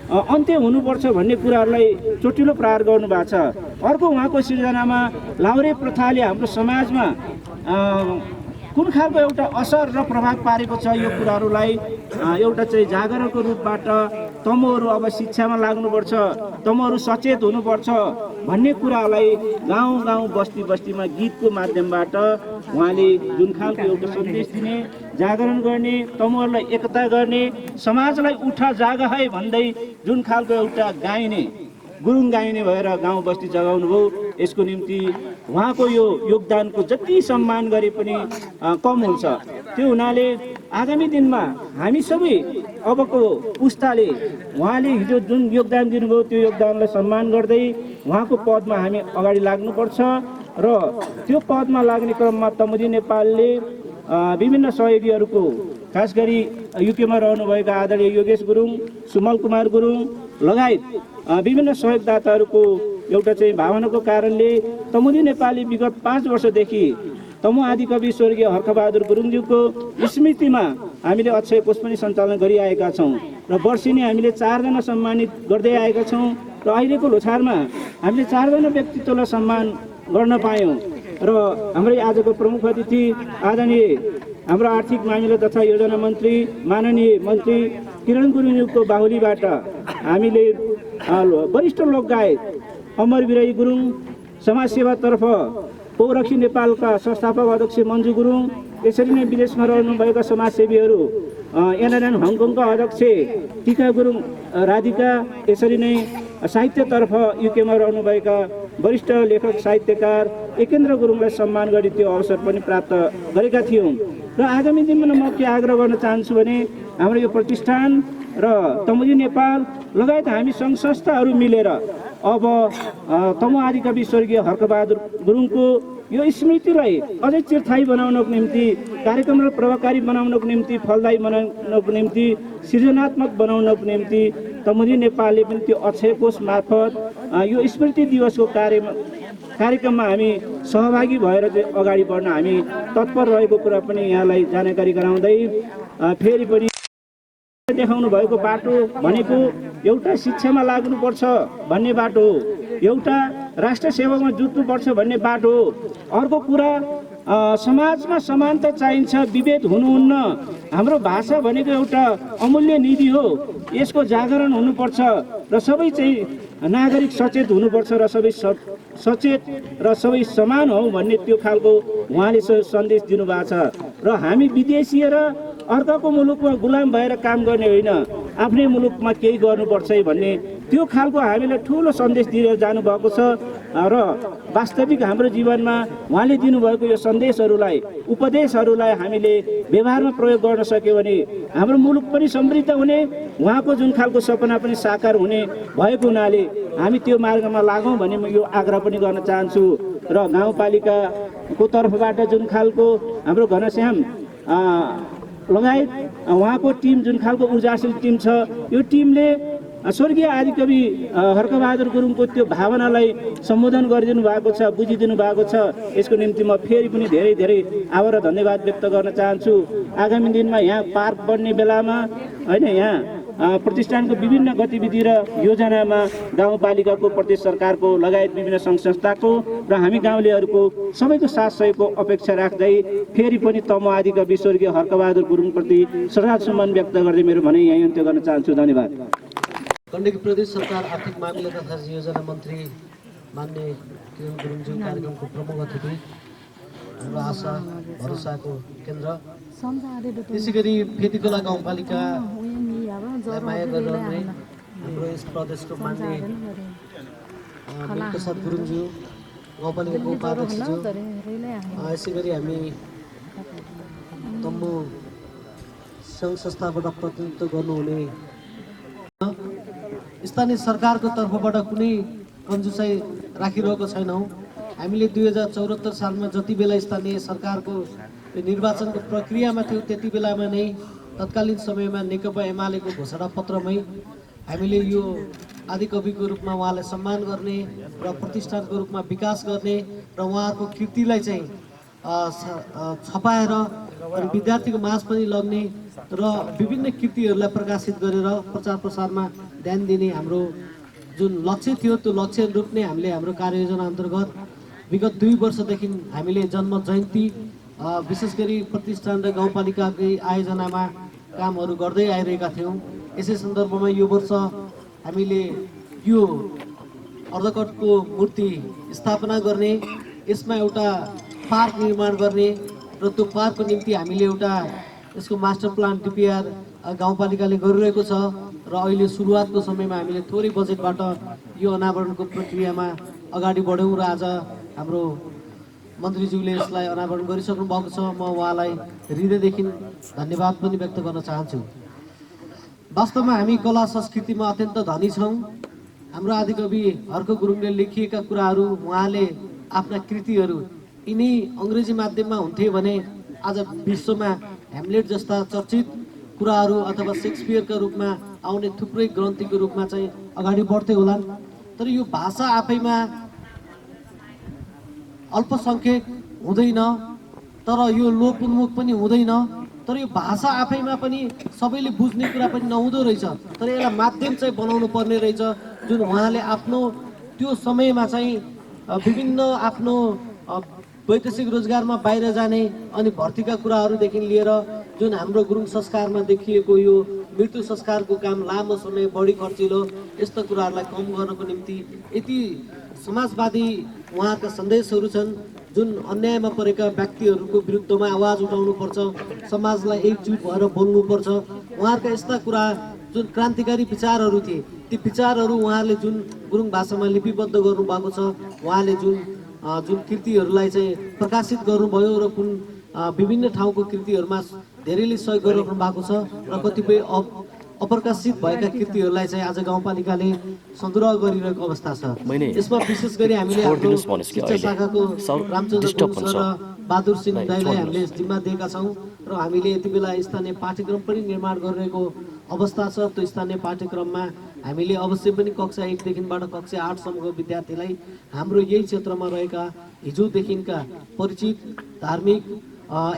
अन्त्य हुनुपर्छ भन्ने कुराहरूलाई चोटिलो प्रहार गर्नुभएको छ। अर्को उहाँको सिर्जनामा लाउरे प्रथाले हाम्रो समाजमा कुन खालको एउटा असर र प्रभाव पारेको छ यो कुराहरूलाई एउटा चाहिँ जागरणको रूपबाट तमोहरू अब शिक्षामा लाग्नुपर्छ, तमोहरू सचेत हुनुपर्छ भन्ने कुरालाई गाउँ गाउँ बस्ती बस्तीमा गीतको माध्यमबाट उहाँले जुन खालको एउटा सन्देश दिने, जागरण गर्ने, तमोहरूलाई एकता गर्ने, समाजलाई उठा जागा है भन्दै जुन खालको एउटा गाइने गुरुङ गाइने भएर गाउँ बस्ती जगाउनु भयो। यसको निम्ति उहाँको यो योगदानको जति सम्मान गरे पनि कम हुन्छ। त्यो हुनाले आगामी दिनमा हामी सबै अबको पुस्ताले उहाँले हिजो जुन योगदान दिनुभयो त्यो योगदानलाई सम्मान गर्दै उहाँको पदमा हामी अगाडि लाग्नुपर्छ र त्यो पदमा लाग्ने क्रममा तमुदी नेपालले विभिन्न सहयोगीहरूको खास गरी युकेमा रहनुभएका आदरणीय योगेश गुरुङ, सुमल कुमार गुरुङ लगायत विभिन्न सहयोगदाताहरूको एउटा चाहिँ भावनाको कारणले तमुदी नेपालले विगत 5 वर्षदेखि तमु आदिकवि स्वर्गीय हर्कबहादुर गुरुङज्यूको स्मृतिमा हामीले अक्षय कोष पनि सञ्चालन गरिआएका छौँ र वर्षेनी हामीले 4 जना सम्मानित गर्दै आएका छौँ र अहिलेको लोछारमा हामीले 4 जना व्यक्तित्वलाई सम्मान गर्न पायौँ र हाम्रै आजको प्रमुख अतिथि आदरणीय हाम्रो आर्थिक मामिला तथा योजना मन्त्री माननीय मन्त्री किरण गुरुङज्यूको बाहुलीबाट हामीले वरिष्ठ लोकगायक अमर बिराई गुरुङ, समाजसेवातर्फ पौरखी नेपालका संस्थापक अध्यक्ष मन्जु गुरुङ, यसरी नै विदेशमा रहनुभएका समाजसेवीहरू एनएनएन हङकङका अध्यक्ष टिका गुरुङ राधिका, यसरी नै साहित्यतर्फ युकेमा रहनुभएका वरिष्ठ लेखक साहित्यकार एकेन्द्र गुरुङलाई सम्मान गरी त्यो अवसर पनि प्राप्त गरेका थियौँ। र आगामी दिनमा म के आग्रह गर्न चाहन्छु भने हाम्रो यो प्रतिष्ठान र तमुदी नेपाल लगायत हामी सङ्घ संस्थाहरू मिलेर अब तमु आदिकवि स्वर्गीय हर्कबहादुर गुरुङको यो स्मृतिलाई अझै चिरस्थायी बनाउनको निम्ति, कार्यक्रमलाई प्रभावकारी बनाउनको निम्ति, फलदायी बनाउनको निम्ति, सृजनात्मक बनाउनको निम्ति तमुदी नेपालले पनि त्यो अक्षय कोष मार्फत यो स्मृति दिवसको कार्यक्रममा हामी सहभागी भएर चाहिँ अगाडि बढ्न हामी तत्पर रहेको कुरा पनि यहाँलाई जानकारी गराउँदै फेरि पनि देखाउनु भएको बाटो भनेको एउटा शिक्षामा लाग्नुपर्छ भन्ने बाटो हो, एउटा राष्ट्र सेवामा जुट्नुपर्छ भन्ने बाटो हो। अर्को कुरा समाजमा समानता चाहिन्छ, विभेद हुनुहुन्न। हाम्रो भाषा भनेको एउटा अमूल्य निधि हो, यसको जागरण हुनुपर्छ र सबै चाहिँ नागरिक सचेत हुनुपर्छ र सबै सचेत र सबै समान हौ भन्ने त्यो खालको उहाँले सन्देश दिनुभएको छ। र हामी विदेशीय र अर्काको मुलुकमा गुलाम भएर काम गर्ने होइन, आफ्नै मुलुकमा केही गर्नुपर्छ भन्ने त्यो खालको हामीले ठुलो सन्देश दिएर जानुभएको छ। र वास्तविक हाम्रो जीवनमा उहाँले दिनुभएको यो सन्देशहरूलाई, उपदेशहरूलाई हामीले व्यवहारमा प्रयोग गर्न सक्यो भने हाम्रो मुलुक पनि समृद्ध हुने, उहाँको जुन खालको सपना पनि साकार हुने भएको हुनाले हामी त्यो मार्गमा लागौँ भन्ने म यो आग्रह पनि गर्न चाहन्छु। र गाउँपालिकाको तर्फबाट जुन खालको हाम्रो घनश्याम लगायत उहाँको टिम जुन खालको ऊर्जाशील टिम छ, यो टिमले स्वर्गीय आदिकवि हर्कबहादुर गुरुङको त्यो भावनालाई सम्बोधन गरिदिनु भएको छ, बुझिदिनु भएको छ। यसको निम्ति म फेरि पनि धेरै धेरै आभार र धन्यवाद व्यक्त गर्न चाहन्छु। आगामी दिनमा यहाँ पार्क बन्ने बेलामा होइन, यहाँ प्रतिष्ठानको विभिन्न गतिविधि र योजनामा गाउँपालिकाको, प्रदेश सरकारको लगायत विभिन्न सङ्घ संस्थाको र हामी गाउँलेहरूको सबैको साथ सहयोगको अपेक्षा राख्दै फेरि पनि तमु आदिकवि स्वर्गीय हर्कबहादुर गुरुङप्रति श्रद्धासुमन व्यक्त गर्दै मेरो भनाइ यहीँ अन्त्य गर्न चाहन्छु। धन्यवाद। गण्डकी प्रदेश सरकार आर्थिक मामिला तथा योजना मन्त्री मान्य किरण गुरुङज्यू, कार्यक्रमको प्रमुख अतिथि, हाम्रो आशा भरोसाको केन्द्र, त्यसै गरी फेदीकोला गाउँपालिकालाई माया गरिरहने हाम्रो यस प्रदेशको मान्य मिलप्रसाद गुरुङज्यू, गाउँपालिकाको उपाध्यक्षज्यू, यसै गरी हामी तम्बु सङ्घ संस्थाबाट प्रतिनिधित्व गर्नुहुने स्थानीय सरकारको तर्फबाट कुनै कन्जुसाइ राखिरहेको छैनौँ। हामीले 2074 सालमा जति बेला स्थानीय सरकारको निर्वाचनको प्रक्रियामा थियो त्यति बेलामा नै तत्कालीन समयमा नेकपा एमालेको घोषणा पत्रमै हामीले यो आदिकविको रूपमा उहाँलाई सम्मान गर्ने र प्रतिष्ठानको रूपमा विकास गर्ने र उहाँहरूको कृतिलाई चाहिँ छपाएर अनि विद्यार्थीको माझ पनि लग्ने र विभिन्न कृतिहरूलाई प्रकाशित गरेर प्रचार प्रसारमा ध्यान दिने हाम्रो जुन लक्ष्य थियो त्यो लक्ष्य रूप नै हामीले हाम्रो कार्ययोजना अन्तर्गत विगत 2 वर्षदेखि हामीले जन्म जयन्ती विशेष गरी प्रतिष्ठान र गाउँपालिकाकै आयोजनामा कामहरू गर्दै आइरहेका थियौँ। यसै सन्दर्भमा यो वर्ष हामीले यो अर्धकटको मूर्ति स्थापना गर्ने, यसमा एउटा पार्क निर्माण गर्ने र त्यो पार्कको निम्ति हामीले एउटा यसको मास्टर प्लान डिपिआर गाउँपालिकाले गरिरहेको छ र अहिले सुरुवातको समयमा हामीले थोरै बजेटबाट यो अनावरणको प्रक्रियामा अगाडि बढ्यौँ र आज हाम्रो मन्त्रीज्यूले यसलाई अनावरण गरिसक्नु भएको छ। म उहाँलाई हृदयदेखि धन्यवाद पनि व्यक्त गर्न चाहन्छु। वास्तवमा हामी कला संस्कृतिमा अत्यन्त धनी छौँ। हाम्रो आदिकवि हर्क गुरुङले लेखिएका कुराहरू, उहाँले आफ्ना कृतिहरू यिनी अङ्ग्रेजी माध्यममा हुन्थे भने आज विश्वमा ह्यामलेट जस्ता चर्चित कुराहरू अथवा सेक्सपियरका रूपमा आउने थुप्रै ग्रन्थीको रूपमा चाहिँ अगाडि बढ्दै होलान्। तर यो भाषा आफैमा अल्पसङ्ख्यक हुँदैन, तर यो लोपोन्मुख पनि हुँदैन, तर यो भाषा आफैमा पनि सबैले बुझ्ने कुरा पनि नहुँदो रहेछ। तर यसलाई माध्यम चाहिँ बनाउनु पर्ने रहेछ, जुन उहाँले आफ्नो त्यो समयमा चाहिँ विभिन्न आफ्नो वैदेशिक रोजगारमा बाहिर जाने अनि भर्तीका कुराहरूदेखि लिएर जुन हाम्रो गुरुङ संस्कारमा देखिएको यो मृत्यु संस्कारको काम लामो समय बढी खर्चिलो यस्ता कुराहरूलाई कम गर्नको निम्ति यति समाजवादी उहाँका सन्देशहरू छन्। जुन अन्यायमा परेका व्यक्तिहरूको विरुद्धमा आवाज उठाउनुपर्छ, समाजलाई एकजुट भएर बोल्नुपर्छ। उहाँहरूका यस्ता कुरा जुन क्रान्तिकारी विचारहरू थिए, ती विचारहरू उहाँले जुन गुरुङ भाषामा लिपिबद्ध गर्नुभएको छ, उहाँले जुन कृतिहरूलाई चाहिँ प्रकाशित गर्नुभयो र कुन विभिन्न ठाउँको कृतिहरूमा धेरैले सहयोग गरिराख्नु भएको छ र कतिपय अप्रकाशित भएका कृतिहरूलाई चाहिँ आज गाउँपालिकाले सङ्ग्रह गरिरहेको अवस्था छ। यसमा विशेष गरी हामीले हाम्रो शिक्षा शाखाको रामचन्द्र गुरुङ सर र बहादुर सिंह दाईलाई हामीले जिम्मा दिएका छौँ र हामीले यति बेला स्थानीय पाठ्यक्रम पनि निर्माण गरिरहेको अवस्था छ। त्यो स्थानीय पाठ्यक्रममा हामीले अवश्य पनि कक्षा 1 देखिबाट कक्षा 8 सम्मको विद्यार्थीलाई हाम्रो यही क्षेत्रमा रहेका हिजोदेखिका परिचित धार्मिक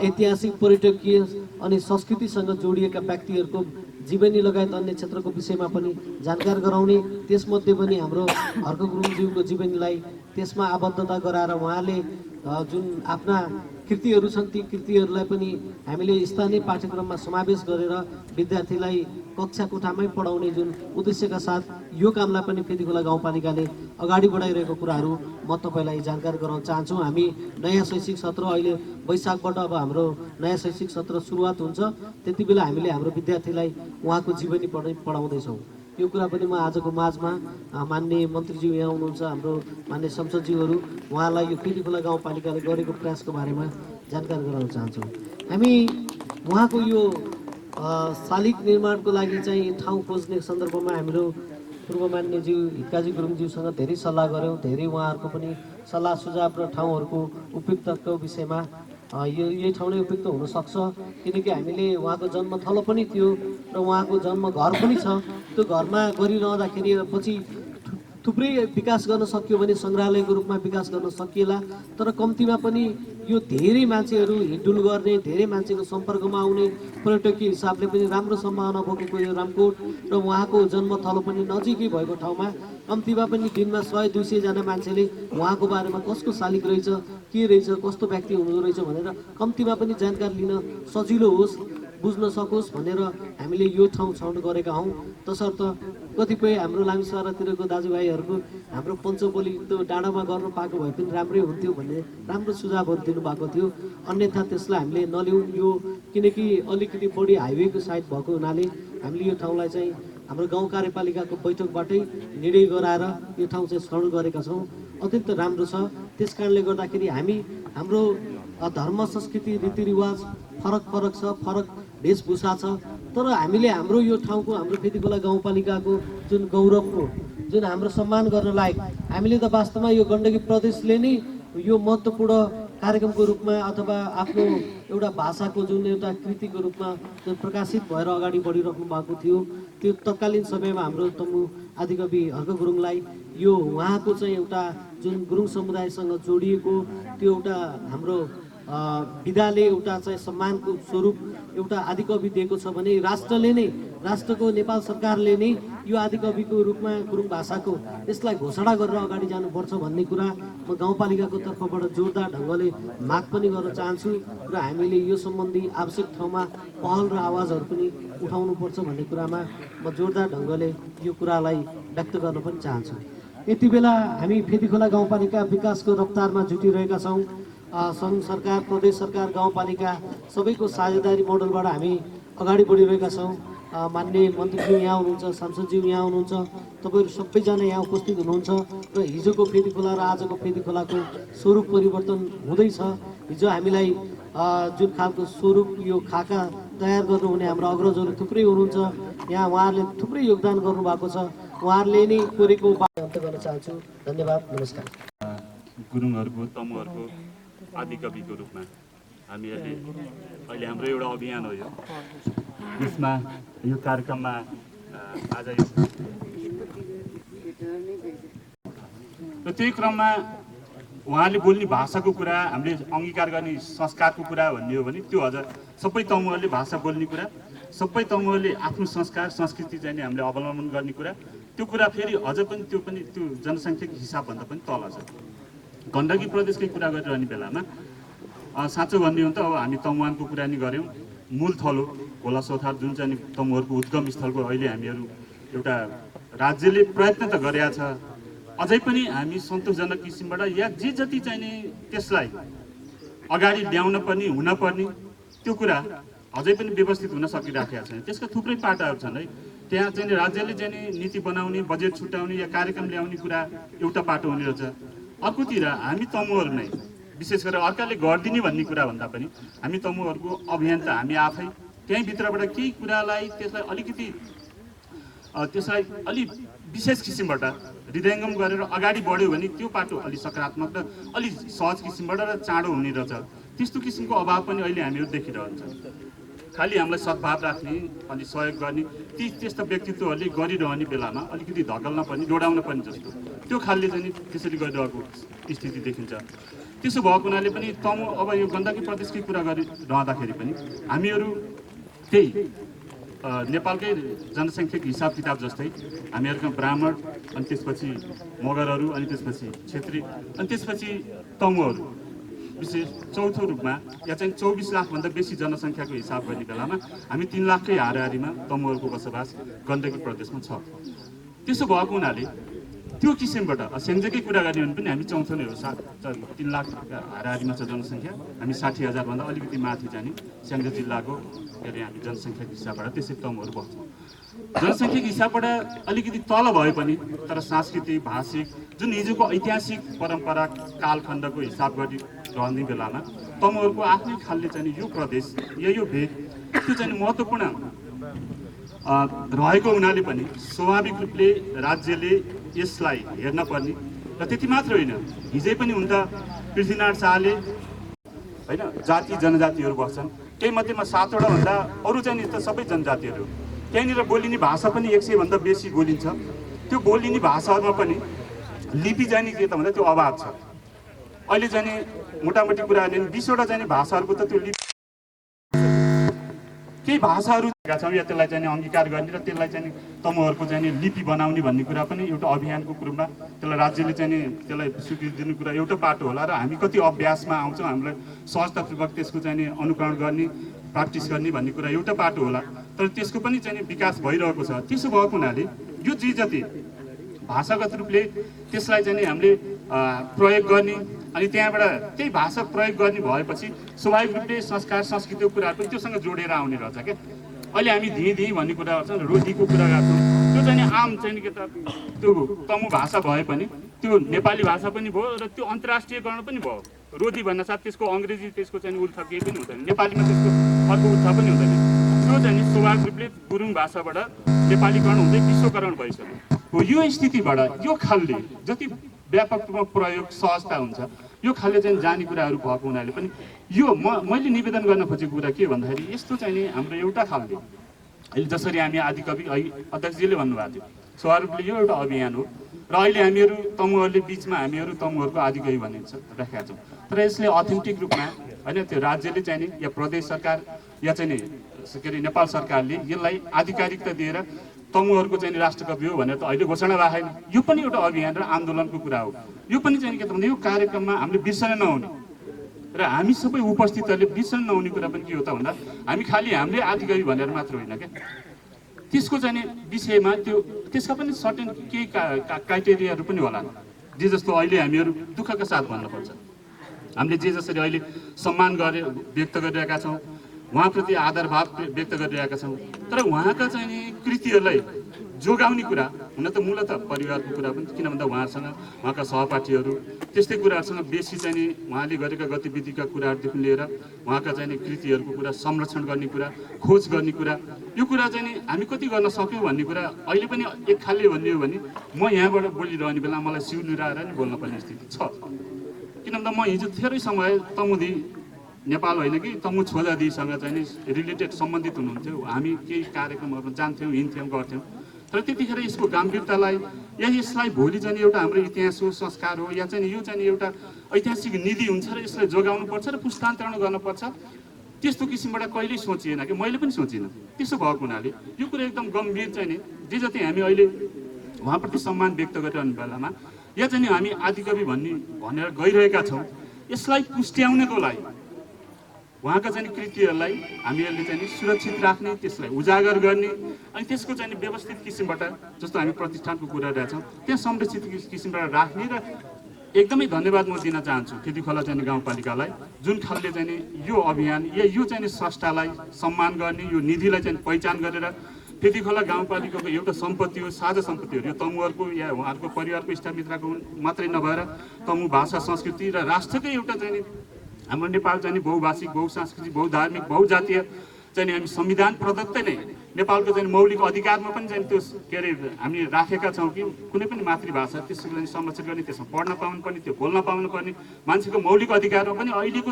ऐतिहासिक पर्यटकीय अनि संस्कृतिसँग जोडिएका व्यक्तिहरूको जीवनी लगायत अन्य क्षेत्रको विषयमा पनि जानकार गराउने, त्यसमध्ये पनि हाम्रो हर्क गुरुङज्यूको जीवनीलाई त्यसमा आबद्धता गराएर उहाँले जुन आफ्ना कृतिहरू छन् ती कृतिहरूलाई पनि हामीले स्थानीय पाठ्यक्रममा समावेश गरेर विद्यार्थीलाई कक्षा कोठामै पढाउने जुन उद्देश्यका साथ यो कामलाई पनि फेदीखोला गाउँपालिकाले अगाडि बढाइरहेको कुराहरू म तपाईँलाई जानकारी गराउन चाहन्छु। हामी नयाँ शैक्षिक सत्र अहिले वैशाखबाट अब हाम्रो नयाँ शैक्षिक सत्र सुरुवात हुन्छ, त्यति बेला हामीले हाम्रो विद्यार्थीलाई उहाँको जीवनी पढाउँदैछौँ। यो कुरा पनि म आजको माझमा माननीय मन्त्रीज्यू यहाँ हुनुहुन्छ, हाम्रो माननीय संसदज्यूहरू, उहाँलाई यो फेदीखोला गाउँपालिकाले गरेको प्रयासको बारेमा जानकारी गराउन चाहन्छु। हामी उहाँको यो शालिग निर्माणको लागि चाहिँ ठाउँ खोज्ने सन्दर्भमा हाम्रो पूर्व मान्यज्यू हिक्काजी गुरुङज्यूसँग धेरै सल्लाह गऱ्यौँ। धेरै उहाँहरूको पनि सल्लाह सुझाव र ठाउँहरूको उपयुक्तको विषयमा यही ठाउँ नै उपयुक्त हुनसक्छ, किनकि हामीले उहाँको जन्मथलो पनि थियो र उहाँको जन्म घर पनि छ। त्यो घरमा गरिरहँदाखेरि पछि थुप्रै विकास गर्न सकियो भने सङ्ग्रहालयको रूपमा विकास गर्न सकिएला, तर कम्तीमा पनि यो धेरै मान्छेहरू हिँडडुल गर्ने, धेरै मान्छेको सम्पर्कमा आउने, पर्यटकीय हिसाबले पनि राम्रो सम्भावना बोकेको यो रामकोट र उहाँको जन्मथलो पनि नजिकै भएको ठाउँमा कम्तीमा पनि दिनमा 100-200 जना मान्छेले उहाँको बारेमा कसको शालिग रहेछ, के रहेछ, कस्तो व्यक्ति हुँदो रहेछ भनेर कम्तीमा पनि जानकारी लिन सजिलो होस्, बुझ्न सकोस् भनेर हामीले यो ठाउँ छाउन गरेका हौँ। तसर्थ कतिपय हाम्रो लामिछारातिरको दाजुभाइहरूको हाम्रो पञ्चबोली त्यो डाँडामा गर्न पाएको भए पनि राम्रै हुन्थ्यो भन्ने राम्रो सुझावहरू दिनुभएको थियो। अन्यथा त्यसलाई हामीले नलिउँ, यो किनकि अलिकति बढी हाइवेको साइड भएको हुनाले हामीले यो ठाउँलाई चाहिँ हाम्रो गाउँ कार्यपालिकाको बैठकबाटै निर्णय गराएर यो ठाउँ चाहिँ छनौट गरेका छौँ। अत्यन्त राम्रो छ। त्यस कारणले गर्दाखेरि हामी हाम्रो धर्म संस्कृति रीतिरिवाज फरक छ, फरक वेशभूषा छ, तर हामीले हाम्रो यो ठाउँको हाम्रो फेदीखोला गाउँपालिकाको जुन गौरवको जुन हाम्रो सम्मान गर्न लायक, हामीले त वास्तवमा यो गण्डकी प्रदेशले नै यो महत्त्वपूर्ण कार्यक्रमको रूपमा अथवा आफ्नो एउटा भाषाको जुन एउटा कृतिको रूपमा जुन प्रकाशित भएर अगाडि बढिराख्नु भएको थियो, त्यो तत्कालीन समयमा हाम्रो तमु आदिकवि हर्क गुरुङलाई यो उहाँको चाहिँ एउटा जुन गुरुङ समुदायसँग जोडिएको त्यो एउटा हाम्रो विधाले एउटा चाहिँ सम्मानको स्वरूप एउटा आदिकवि दिएको छ भने राष्ट्रले नै, राष्ट्रको नेपाल सरकारले नै यो आदिकविको रूपमा गुरुङ भाषाको यसलाई घोषणा गरेर अगाडि जानुपर्छ भन्ने कुरा म गाउँपालिकाको तर्फबाट जोरदार ढङ्गले माग पनि गर्न चाहन्छु र हामीले यो सम्बन्धी आवश्यक ठाउँमा पहल र आवाजहरू पनि उठाउनुपर्छ भन्ने कुरामा म जोरदार ढङ्गले यो कुरालाई व्यक्त गर्न पनि चाहन्छु। यति बेला हामी फेदीखोला गाउँपालिका विकासको रफ्तारमा जुटिरहेका छौँ। सङ्घ सरकार, प्रदेश सरकार, गाउँपालिका सबैको साझेदारी मोडलबाट हामी अगाडि बढिरहेका छौँ। माननीय मन्त्रीज्यू यहाँ हुनुहुन्छ, सांसदज्यू यहाँ हुनुहुन्छ, तपाईँहरू सबैजना यहाँ उपस्थित हुनुहुन्छ र हिजोको फेदीखोला र आजको फेदीखोलाको स्वरूप परिवर्तन हुँदैछ। हिजो हामीलाई जुन खालको स्वरूप यो खाका तयार गर्नुहुने हाम्रो अग्रजहरू थुप्रै हुनुहुन्छ, यहाँ उहाँहरूले थुप्रै योगदान गर्नुभएको छ। उहाँहरूले नै कोरेको अन्त गर्न चाहन्छु। धन्यवाद, नमस्कार। गुरुङहरूको, तमुहरूको आदिकविको रूपमा हामीहरूले अहिले हाम्रो एउटा अभियान हो यो। यसमा यो कार्यक्रममा आज यो र त्यही क्रममा उहाँले बोल्ने भाषाको कुरा, हामीले अङ्गीकार गर्ने संस्कारको कुरा भन्ने हो भने त्यो अझ सबै तमुहरूले भाषा बोल्ने कुरा, सबै तमुहरूले आफ्नो संस्कार संस्कृति चाहिँ हामीले अवलम्बन गर्ने कुरा, त्यो कुरा फेरि अझ पनि त्यो जनसङ्ख्याको हिसाबभन्दा पनि तल छ। गण्डकी प्रदेशकै कुरा गरिरहने बेलामा साँचो भन्ने हो भने त अब हामी तमुवानको कुरा नि गऱ्यौँ। मूल थलो खोला सोथार जुन चाहिँ तमुहरूको उद्गम स्थलको अहिले हामीहरू एउटा राज्यले प्रयत्न त गरेका छ, अझै पनि हामी सन्तोषजनक किसिमबाट या जे जति चाहिने त्यसलाई अगाडि ल्याउन पर्ने हुनपर्ने त्यो कुरा अझै पनि व्यवस्थित हुन सकिराखेका छैन। त्यसका थुप्रै पाटाहरू छन् है। त्यहाँ चाहिँ राज्यले चाहिँ नीति बनाउने, बजेट छुट्याउने या कार्यक्रम ल्याउने कुरा एउटा पाटो हुने रहेछ। अर्कोतिर हामी तमुहरू नै विशेष गरेर अर्काले गरिदिने भन्ने कुरा भन्दा पनि हामी तमुहरूको अभियन्ता हामी आफै त्यहीँभित्रबाट केही कुरालाई त्यसलाई अलिक विशेष किसिमबाट हृदयङ्गम गरेर अगाडि बढ्यो भने त्यो पाटो अलिक सकारात्मक र अलिक सहज किसिमबाट र चाँडो हुने रहेछ। त्यस्तो किसिमको अभाव पनि अहिले हामीहरू देखिरहन्छ। खालि हामीलाई सद्भाव राख्ने, अनि सहयोग गर्ने त्यस्ता व्यक्तित्वहरूले गरिरहने बेलामा अलिकति धकल्न पर्ने, डोडाउन पर्ने जस्तो त्यो खालले चाहिँ त्यसरी गरिरहेको स्थिति देखिन्छ। त्यसो भएको हुनाले पनि तमु अब यो गण्डकी प्रदेशकै कुरा गरिरहँदाखेरि पनि हामीहरू त्यही नेपालकै जनसङ्ख्याको हिसाब किताब जस्तै हामीहरूका ब्राह्मण, अनि त्यसपछि मगरहरू, अनि त्यसपछि छेत्री, अनि त्यसपछि तमुहरू विशेष चौथो रूपमा या चाहिँ 24 लाखभन्दा बेसी जनसङ्ख्याको हिसाब गर्ने बेलामा हामी 3 लाखकै हाराहारीमा तमुहरूको बसोबास गण्डकी प्रदेशमा छ। त्यसो भएको हुनाले त्यो किसिमबाट स्याङ्जाकै कुरा गर्ने भने पनि हामी चौथो नै हो। 3 लाख हाराहारीमा छ जनसङ्ख्या। हामी 60,000भन्दा अलिकति माथि जाने स्याङ्जा जिल्लाको के अरे हामी जनसङ्ख्याको हिसाबबाट त्यसै तमुहरू बस्छौँ। जनसङ्ख्याको हिसाबबाट अलिकति तल भए पनि तर सांस्कृतिक, भाषिक जुन हिजोको ऐतिहासिक परम्परा कालखण्डको हिसाब गरिरहने बेलामा तमुहरूको आफ्नै खालले चाहिँ यो प्रदेश या यो भेग त्यो चाहिँ महत्त्वपूर्ण रहेको हुनाले पनि स्वाभाविक रूपले राज्यले यसलाई हेर्न पर्ने र त्यति मात्र होइन, हिजै पनि हुन त पृथ्वीनारायण शाहले होइन जाति जनजातिहरू बस्छन्, त्यही मध्येमा 7वटा भन्दा अरू चाहिँ त सबै जनजातिहरू, त्यहाँनिर बोलिने भाषा पनि 100 भन्दा बेसी बोलिन्छ। त्यो बोलिने भाषाहरूमा पनि लिपि जाने के त भन्दा त्यो अभाव छ। अहिले चाहिँ मोटामोटी कुराहरूले 20वटा चाहिँ भाषाहरूको त त्यो लिपि केही भाषाहरू छौँ या त्यसलाई चाहिँ अङ्गीकार गर्ने र त्यसलाई चाहिँ तमुहरूको चाहिँ लिपि बनाउने भन्ने कुरा पनि एउटा अभियानको रूपमा त्यसलाई राज्यले चाहिँ त्यसलाई स्वीकृति दिने कुरा एउटा पाटो होला र हामी कति अभ्यासमा आउँछौँ, हामीलाई सहजतापूर्वक त्यसको चाहिँ अनुकरण गर्ने, प्र्याक्टिस गर्ने भन्ने कुरा एउटा पाटो होला। तर त्यसको पनि चाहिँ विकास भइरहेको छ। त्यसो भएको हुनाले यो जे जति भाषागत रूपले त्यसलाई चाहिँ हामीले प्रयोग गर्ने अनि त्यहाँबाट त्यही भाषा प्रयोग गर्ने भएपछि स्वाभाविक रूपले संस्कार संस्कृतिको कुराहरू पनि त्योसँग जोडेर आउने रहेछ क्या। अहिले हामी धिँ भन्ने कुरा गर्छौँ, रोटीको कुरा गर्छौँ, त्यो चाहिँ आम चाहिँ के त त्यो तमु भाषा भए पनि त्यो नेपाली भाषा पनि भयो र त्यो अन्तर्राष्ट्रियकरण पनि भयो। रोटी भन्न साथ त्यसको अङ्ग्रेजी त्यसको चाहिँ उल्था केही पनि हुँदैन, नेपालीमा त्यसको अर्को उल्था पनि हुँदैन। त्यो चाहिँ स्वाभाविक रूपले गुरुङ भाषाबाट नेपालीकरण हुँदै विश्वकरण भइसक्यो हो। यो स्थितिबाट यो खालले जति व्यापक रूपमा प्रयोग सहजता हुन्छ यो खालले चाहिँ जाने कुराहरू भएको हुनाले पनि यो मैले निवेदन गर्न खोजेको कुरा के भन्दाखेरि यस्तो चाहिँ नि हाम्रो एउटा खालले अहिले जसरी हामी आदिकवि अध्यक्षजीले भन्नुभएको थियो स्वाभाविक रूपले यो एउटा अभियान हो र अहिले हामीहरू तमुहरूले बिचमा हामीहरू तमुहरूको आदिकवि भनेर राखेका छौँ। तर यसले अथेन्टिक रूपमा होइन त्यो राज्यले चाहिँ नि या प्रदेश सरकार या चाहिँ नि के अरे नेपाल सरकारले यसलाई आधिकारिकता दिएर तमुहरूको चाहिँ राष्ट्रकवि हो भनेर त अहिले घोषणा राखेन। यो पनि एउटा अभियान र आन्दोलनको कुरा हो। यो पनि चाहिँ के त भन्दा यो कार्यक्रममा हामीले बिर्सन नहुने र हामी सबै उपस्थितहरूले बिर्सन नहुने कुरा पनि के हो त भन्दा हामी खालि हामीले आधिकारिक भनेर मात्र होइन क्या, त्यसको चाहिँ विषयमा त्यो त्यसका पनि सर्टेन केही क्राइटेरियाहरू पनि होला। जे जस्तो अहिले हामीहरू दुःखका साथ भन्नुपर्छ, हामीले जे जसरी अहिले सम्मान व्यक्त गरिरहेका छौँ, उहाँप्रति आदर भाव व्यक्त गरिरहेका छौँ, तर उहाँका चाहिँ नि कृतिहरूलाई जोगाउने कुरा हुन त मूलत परिवारको कुरा पनि, किन भन्दा उहाँसँग उहाँका सहपाठीहरू त्यस्तै कुराहरूसँग बेसी चाहिँ नि उहाँले गरेका गतिविधिका कुराहरूदेखि लिएर उहाँका चाहिँ नि कृतिहरूको कुरा संरक्षण गर्ने कुरा, खोज गर्ने कुरा, यो कुरा चाहिँ नि हामी कति गर्न सक्यौँ भन्ने कुरा अहिले पनि एक खालले भन्ने हो भने म यहाँबाट बोलिरहने बेला मलाई सिउलुर आएर नि बोल्नुपर्ने स्थिति छ। किन भन्दा म हिजो थोरै समय तमुदी नेपाल होइन कि तमु छोजादीसँग चाहिँ नि रिलेटेड सम्बन्धित हुनुहुन्थ्यो, हामी केही कार्यक्रमहरू जान्थ्यौँ, हिँड्थ्यौँ, गर्थ्यौँ, तर त्यतिखेर यसको गम्भीरतालाई या यसलाई भोलि चाहिँ एउटा हाम्रो इतिहास हो, संस्कार हो, या चाहिँ यो चाहिँ एउटा ऐतिहासिक निधि हुन्छ र यसलाई जोगाउनुपर्छ र पुस्तान्तरण गर्नुपर्छ, त्यस्तो किसिमबाट कहिल्यै सोचिएन कि मैले पनि सोचिनँ। त्यसो भएको हुनाले यो कुरा एकदम गम्भीर चाहिँ नि जे जति हामी अहिले उहाँप्रति सम्मान व्यक्त गरिरहने बेलामा या चाहिँ हामी आदिकवि भनेर गइरहेका छौँ, यसलाई पुष्ट्याउनको लागि उहाँका चाहिँ कृतिहरूलाई हामीहरूले चाहिँ सुरक्षित राख्ने, त्यसलाई उजागर गर्ने अनि त्यसको चाहिँ व्यवस्थित किसिमबाट जस्तो हामी प्रतिष्ठानको कुरा रहेछौँ त्यहाँ संरक्षित किसिमबाट राख्ने र एकदमै धन्यवाद म दिन चाहन्छु खेतीखोला चाहिँ गाउँपालिकालाई, जुन खालले चाहिँ यो अभियान या यो चाहिँ स्रष्टालाई सम्मान गर्ने, यो निधिलाई चाहिँ पहिचान गरेर खेतीखोला गाउँपालिकाको एउटा सम्पत्ति हो, साझा सम्पत्ति हो, यो तमुहरूको या उहाँहरूको परिवारको इष्टमित्रको मात्रै नभएर तमु भाषा संस्कृति र राष्ट्रकै एउटा चाहिँ हाम्रो नेपाल चाहिँ बहुभाषिक, बहुसांस्कृतिक, बहुधार्मिक, बहुजातीय चाहिँ हामी संविधान प्रदत्त नै नेपालको चाहिँ मौलिक अधिकारमा पनि चाहिँ त्यो के अरे हामी राखेका छौँ कि कुनै पनि मातृभाषा त्यसको चाहिँ संरक्षण गर्ने, त्यसमा पढ्न पाउनुपर्ने, त्यो बोल्न पाउनुपर्ने मान्छेको मौलिक अधिकारमा पनि अहिलेको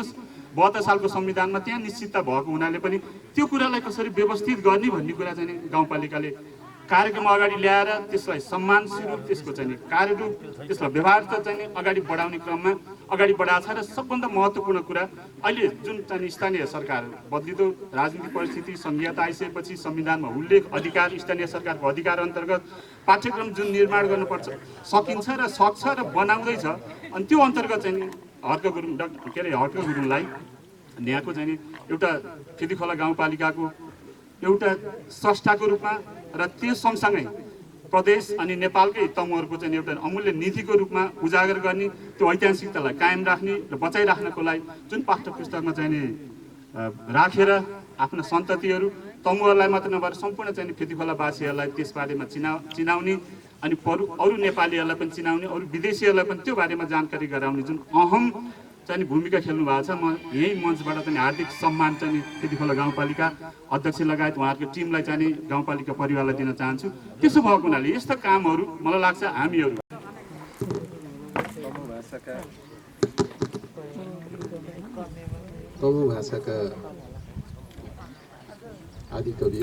72 सालको संविधानमा त्यहाँ निश्चितता भएको हुनाले पनि त्यो कुरालाई कसरी व्यवस्थित गर्ने भन्ने कुरा चाहिँ गाउँपालिकाले कार्यक्रम अगाडि ल्याएर त्यसलाई सम्मान स्वरूप त्यसको चाहिँ कार्यरूप त्यसलाई व्यवहार चाहिँ अगाडि बढाउने क्रममा अगाडि बढाएको छ। र सबभन्दा महत्त्वपूर्ण कुरा अहिले जुन चाहिँ स्थानीय सरकार बदलिँदो राजनीतिक परिस्थिति संघीयता आइसकेपछि संविधानमा उल्लेख अधिकार स्थानीय सरकारको अधिकार अन्तर्गत पाठ्यक्रम जुन निर्माण गर्नुपर्छ सकिन्छ र सक्छ र बनाउँदैछ, अनि त्यो अन्तर्गत चाहिँ हर्क गुरुङ के अरे हर्क गुरुङलाई यहाँको चाहिँ एउटा खेतीखोला गाउँपालिकाको एउटा स्रष्टाको रूपमा र त्यो सँगसँगै प्रदेश अनि नेपालकै तमुहरूको चाहिँ एउटा अमूल्य निधिको रूपमा उजागर गर्ने, त्यो ऐतिहासिकतालाई कायम राख्ने र बचाइराख्नको लागि जुन पाठ्य पुस्तकमा चाहिँ राखेर आफ्ना सन्ततिहरू तमुहरूलाई मात्र नभएर सम्पूर्ण चाहिँ खेतीखोलावासीहरूलाई त्यस बारेमा चिनाउने अनि अरू नेपालीहरूलाई पनि चिनाउने, अरू विदेशीहरूलाई पनि त्यो बारेमा जानकारी गराउने जुन अहम चाहिँ भूमिका खेल्नु भएको छ, म यही मञ्चबाट चाहिँ हार्दिक सम्मान चाहिँ खेतीखोला गाउँपालिका अध्यक्ष लगायत उहाँहरूको टिमलाई चाहिँ गाउँपालिका परिवारलाई दिन चाहन्छु। त्यसो भएको हुनाले यस्ता कामहरू मलाई लाग्छ हामीहरू तमु भाषाका आदिकवि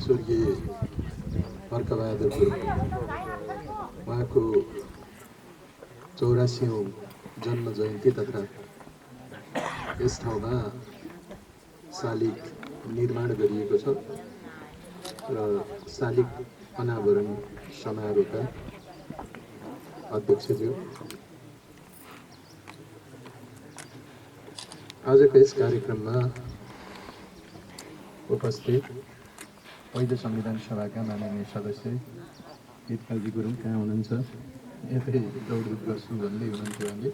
स्वर्गीय हर्कबहादुर गुरुङ उहाँको 84औं जन्म जयन्ती तथा यस ठाउँमा शालिग निर्माण गरिएको छ र शालिग अनावरण समारोहका अध्यक्षज्यू, आजको यस कार्यक्रममा उपस्थित पहिलो संविधान सभाका माननीय सदस्य हितकाजी गुरुङ कहाँ हुनुहुन्छ? यतै दौडधुप गर्छु भन्दै हुनुहुन्थ्यो उहाँले,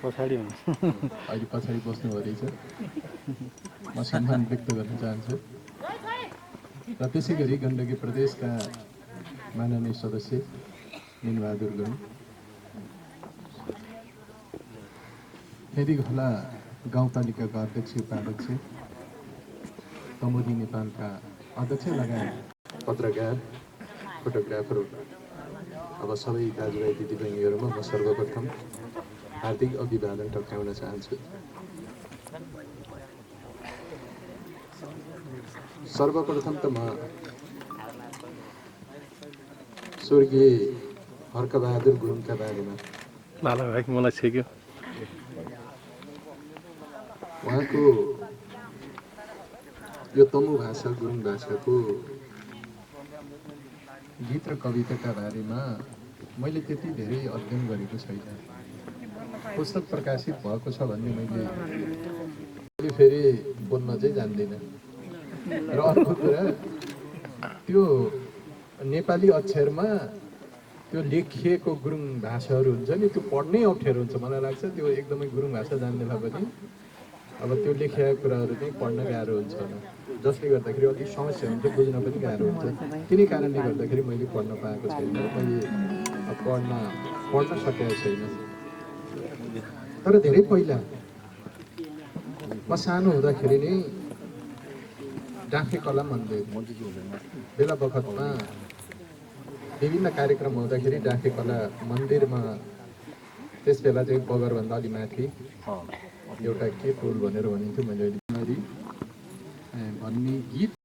पछाडि अहिले पछाडि बस्नु रहेछ। म सम्मान व्यक्त गर्न चाहन्छु। र त्यसै गरी गण्डकी प्रदेशका माननीय सदस्य मीनबहादुर गुरुङ, खेतीखोला गाउँपालिकाका अध्यक्ष उपाध्यक्ष, तमुदी नेपालका अध्यक्ष लगायत पत्रकार, फोटोग्राफर, अब सबै दाजुभाइ दिदीबहिनीहरूमा म सर्वप्रथम हार्दिक अभिवादन टक्राउन चाहन्छु। सर्वप्रथम त म स्वर्गीय हर्कबहादुर गुरुङका बारेमा मलाई छेक्यो उहाँको यो तमु भाषा गुरुङ भाषाको गीत र कविताका बारेमा मैले त्यति धेरै अध्ययन गरेको छैन। पुस्तक प्रकाशित भएको छ भन्ने मैले फेरि बोल्न चाहिँ जान्दिनँ। र अर्को कुरा त्यो नेपाली अक्षरमा त्यो लेखिएको गुरुङ भाषाहरू हुन्छ नि, त्यो पढ्नै अप्ठ्यारो हुन्छ। मलाई लाग्छ त्यो एकदमै गुरुङ भाषा जान्नेलाई पनि अब त्यो लेखिएको कुराहरू चाहिँ पढ्न गाह्रो हुन्छ, जसले गर्दाखेरि अलिक समस्या हुन्छ, बुझ्न पनि गाह्रो हुन्छ। तिनै कारणले गर्दाखेरि मैले पढ्न पाएको छैन, मैले पढ्न सकेको छैन। तर धेरै पहिला म सानो हुँदाखेरि नै डाँफे कला मन्दिर बेला बखतमा विभिन्न कार्यक्रम हुँदाखेरि डाँफे कला मन्दिरमा त्यस बेला चाहिँ बगरभन्दा अलि माथि एउटा के टोल भनेर भनिन्थ्यो, मैले अहिले भन्ने गीतको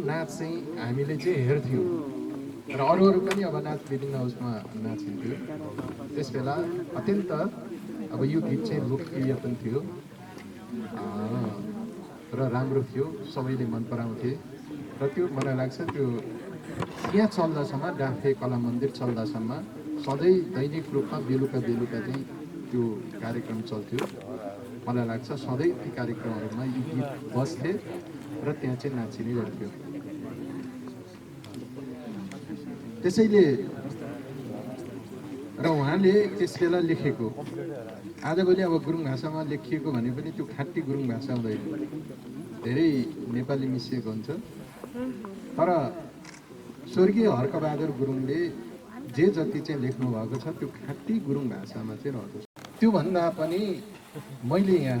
नाच चाहिँ हामीले चाहिँ हेर्थ्यौँ र अरू पनि अब नाच विभिन्न उसमा नाचिन्थ्यो। त्यस बेला अत्यन्त अब यो गीत चाहिँ लोकप्रिय पनि थियो र राम्रो थियो, सबैले मन पराउँथे। र त्यो मलाई लाग्छ त्यो यहाँ चल्दासम्म, डाँफे कला मन्दिर चल्दासम्म सधैँ दैनिक रूपमा बेलुका चाहिँ त्यो कार्यक्रम चल्थ्यो। मलाई लाग्छ सधैँ ती कार्यक्रमहरूमा यी गीत बज्थे र त्यहाँ चाहिँ नाचिने गर्थ्यो। त्यसैले र उहाँले त्यस बेला लेखेको आजभोलि अब गुरुङ भाषामा लेखिएको भने पनि त्यो खाँटी गुरुङ भाषा हुँदैन, धेरै नेपाली मिसिएको हुन्छ। तर स्वर्गीय हर्कबहादुर गुरुङले जे जति चाहिँ लेख्नु भएको छ त्यो खाँटी गुरुङ भाषामा चाहिँ रहेको छ। त्योभन्दा पनि मैले यहाँ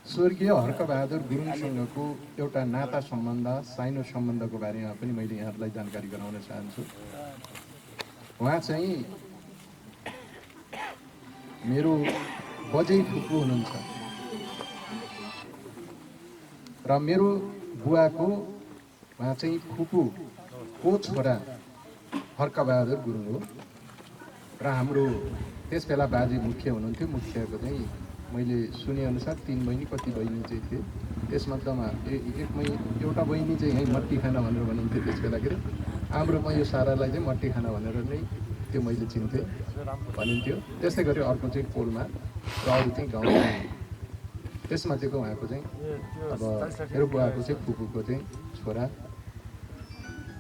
स्वर्गीय हर्कबहादुर गुरुङसँगको एउटा नाता सम्बन्ध, साइनो सम्बन्धको बारेमा पनि मैले यहाँहरूलाई जानकारी गराउन चाहन्छु। उहाँ चाहिँ मेरो बजै फुपू हुनुहुन्छ र मेरो बुवाको उहाँ चाहिँ फुपूको छोरा हर्कबहादुर गुरुङ हो। र हाम्रो त्यस बेला बाजे मुखिया हुनुहुन्थ्यो, मुखियाको चाहिँ मैले सुनेअनुसार 3 बहिनी कति बहिनी चाहिँ थिए, त्यसमध्येमा एउटा बहिनी चाहिँ यहीँ मट्टी खाना भनेर भनिन्थ्यो त्यस बेलाखेरि। हाम्रोमा यो सारालाई चाहिँ मट्टी खाना भनेर नै त्यो मैले चिन्थेँ भनिन्थ्यो। त्यस्तै गरी अर्को चाहिँ पोलमा र अरू चाहिँ गाउँमा। त्यसमध्येको उहाँको चाहिँ अब मेरो बुवाको चाहिँ फुपूको चाहिँ छोरा।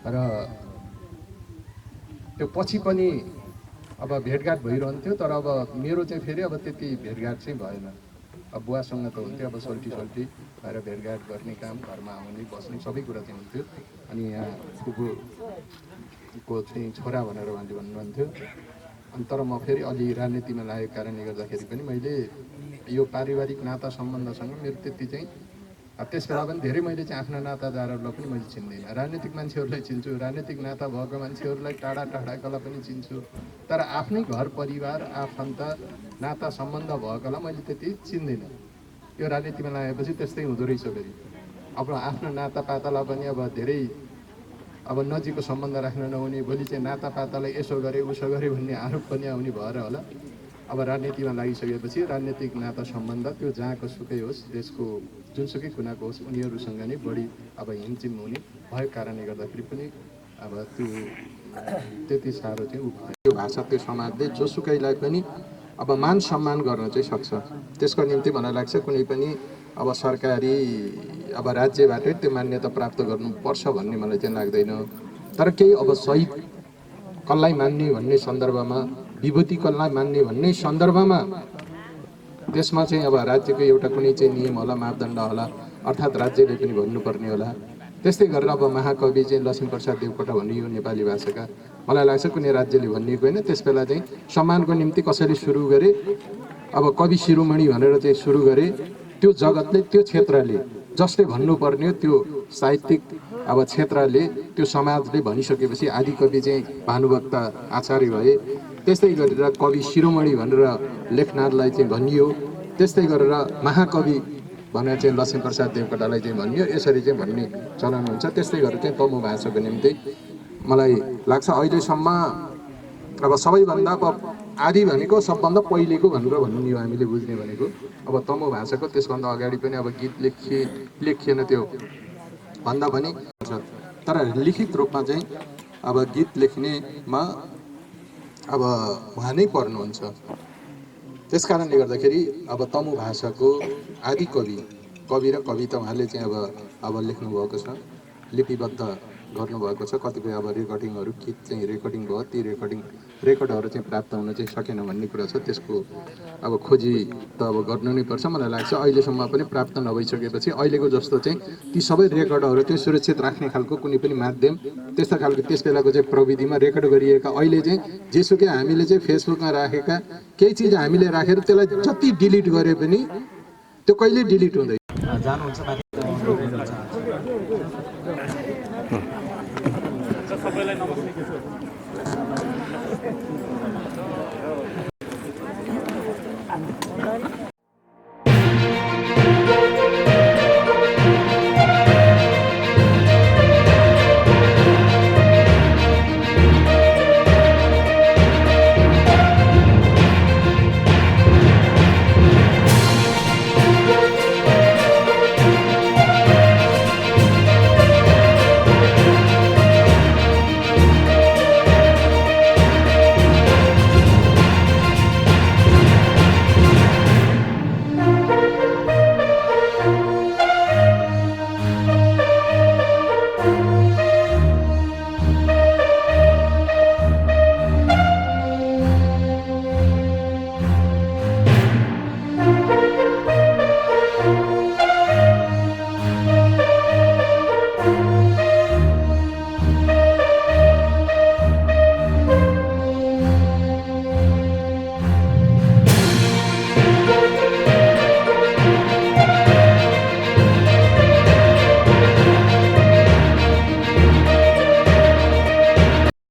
र त्यो पछि पनि अब भेटघाट भइरहन्थ्यो, तर अब मेरो चाहिँ फेरि अब त्यति भेटघाट चाहिँ भएन। अब बुवासँग त हुन्थ्यो, अब सोल्टी भएर भेटघाट गर्ने काम, घरमा आउने बस्ने सबै कुरा चाहिँ हुन्थ्यो। अनि यहाँ फुपूको चाहिँ छोरा भनेर उहाँले भन्नुहुन्थ्यो। अनि तर म फेरि अलि राजनीतिमा लागेको कारणले गर्दाखेरि पनि मैले यो पारिवारिक नाता सम्बन्धसँग मेरो त्यति चाहिँ त्यस बेला पनि धेरै मैले चाहिँ आफ्ना नातादारहरूलाई पनि मैले चिन्दिनँ। राजनीतिक मान्छेहरूलाई चिन्छु, राजनीतिक नाता भएको मान्छेहरूलाई टाढाकालाई पनि चिन्छु, तर आफ्नै घर परिवार आफन्त नाता सम्बन्ध भएकोलाई मैले त्यति चिन्दिनँ। यो राजनीतिमा लागेपछि त्यस्तै हुँदो रहेछ। फेरि अब आफ्नो नातापातालाई पनि अब धेरै अब नजिकको सम्बन्ध राख्न नहुने, भोलि चाहिँ नातापातालाई यसो गरे उसो गरे भन्ने आरोप पनि आउने भएर होला। अब राजनीतिमा लागिसकेपछि राजनीतिक नाता सम्बन्ध त्यो जहाँको सुकै होस्, देशको जुनसुकै कुनाको होस्, उनीहरूसँग नै बढी अब हिमचिम हुने भएको कारणले गर्दाखेरि पनि अब त्यो त्यति साह्रो चाहिँ त्यो भाषा त्यो समाजले जोसुकैलाई पनि अब मान सम्मान गर्न चाहिँ सक्छ। त्यसको निम्ति मलाई लाग्छ कुनै पनि अब सरकारी अब राज्यबाटै त्यो मान्यता प्राप्त गर्नुपर्छ भन्ने मलाई चाहिँ लाग्दैन। तर केही अब शहीद कसलाई मान्ने भन्ने सन्दर्भमा, विभूति कसलाई मान्ने भन्ने सन्दर्भमा त्यसमा चाहिँ अब राज्यको एउटा कुनै चाहिँ नियम होला, मापदण्ड होला, अर्थात् राज्यले पनि भन्नुपर्ने होला। त्यस्तै गरेर अब महाकवि चाहिँ लक्ष्मीप्रसाद देवकोटा भनियो नेपाली भाषाका, मलाई लाग्छ कुनै राज्यले भनिएको होइन। त्यस बेला चाहिँ सम्मानको निम्ति कसरी सुरु गरे, अब कवि शिरोमणि भनेर चाहिँ सुरु गरे। त्यो जगतले, त्यो क्षेत्रले, जसले भन्नुपर्ने त्यो साहित्यिक अब क्षेत्रले, त्यो समाजले भनिसकेपछि आदिकवि चाहिँ भानुभक्त आचार्य भए। त्यस्तै गरेर कवि शिरोमणि भनेर लेखनाथलाई चाहिँ भनियो। त्यस्तै गरेर महाकवि भनेर चाहिँ लक्ष्मीप्रसाद देवकोटालाई चाहिँ भनियो। यसरी चाहिँ भन्ने चलन हुन्छ। त्यस्तै गरेर चाहिँ तमु भाषाको निम्ति मलाई लाग्छ अहिलेसम्म अब सबैभन्दा आदि भनेको सबभन्दा पहिलेको भनेर भन्नु नि हो हामीले बुझ्ने भनेको। अब तमु भाषाको त्यसभन्दा अगाडि पनि अब गीत लेखिएन त्यो भन्दा पनि तर लिखित रूपमा चाहिँ अब गीत लेख्नेमा अब उहाँ नै पर्नुहुन्छ। त्यस कारणले गर्दाखेरि अब तमु भाषाको आदि कवि र कविता उहाँले चाहिँ अब लेख्नुभएको छ, लिपिबद्ध गर्नुभएको छ। कतिपय अब रेकर्डिङहरू गीत चाहिँ रेकर्डिङ भयो, ती रेकर्डहरू चाहिँ प्राप्त हुन चाहिँ सकेन भन्ने कुरा छ। त्यसको अब खोजी त अब गर्नु नै पर्छ मलाई लाग्छ। अहिलेसम्म पनि प्राप्त नभइसकेपछि अहिलेको जस्तो चाहिँ ती सबै रेकर्डहरू चाहिँ सुरक्षित राख्ने खालको कुनै पनि माध्यम त्यस्ता खालको त्यस बेलाको चाहिँ प्रविधिमा रेकर्ड गरिएका अहिले चाहिँ जेसुकै हामीले चाहिँ फेसबुकमा राखेका केही चिज हामीले राखेर त्यसलाई जति डिलिट गरे पनि त्यो कहिले डिलिट हुँदैन। जानुहुन्छ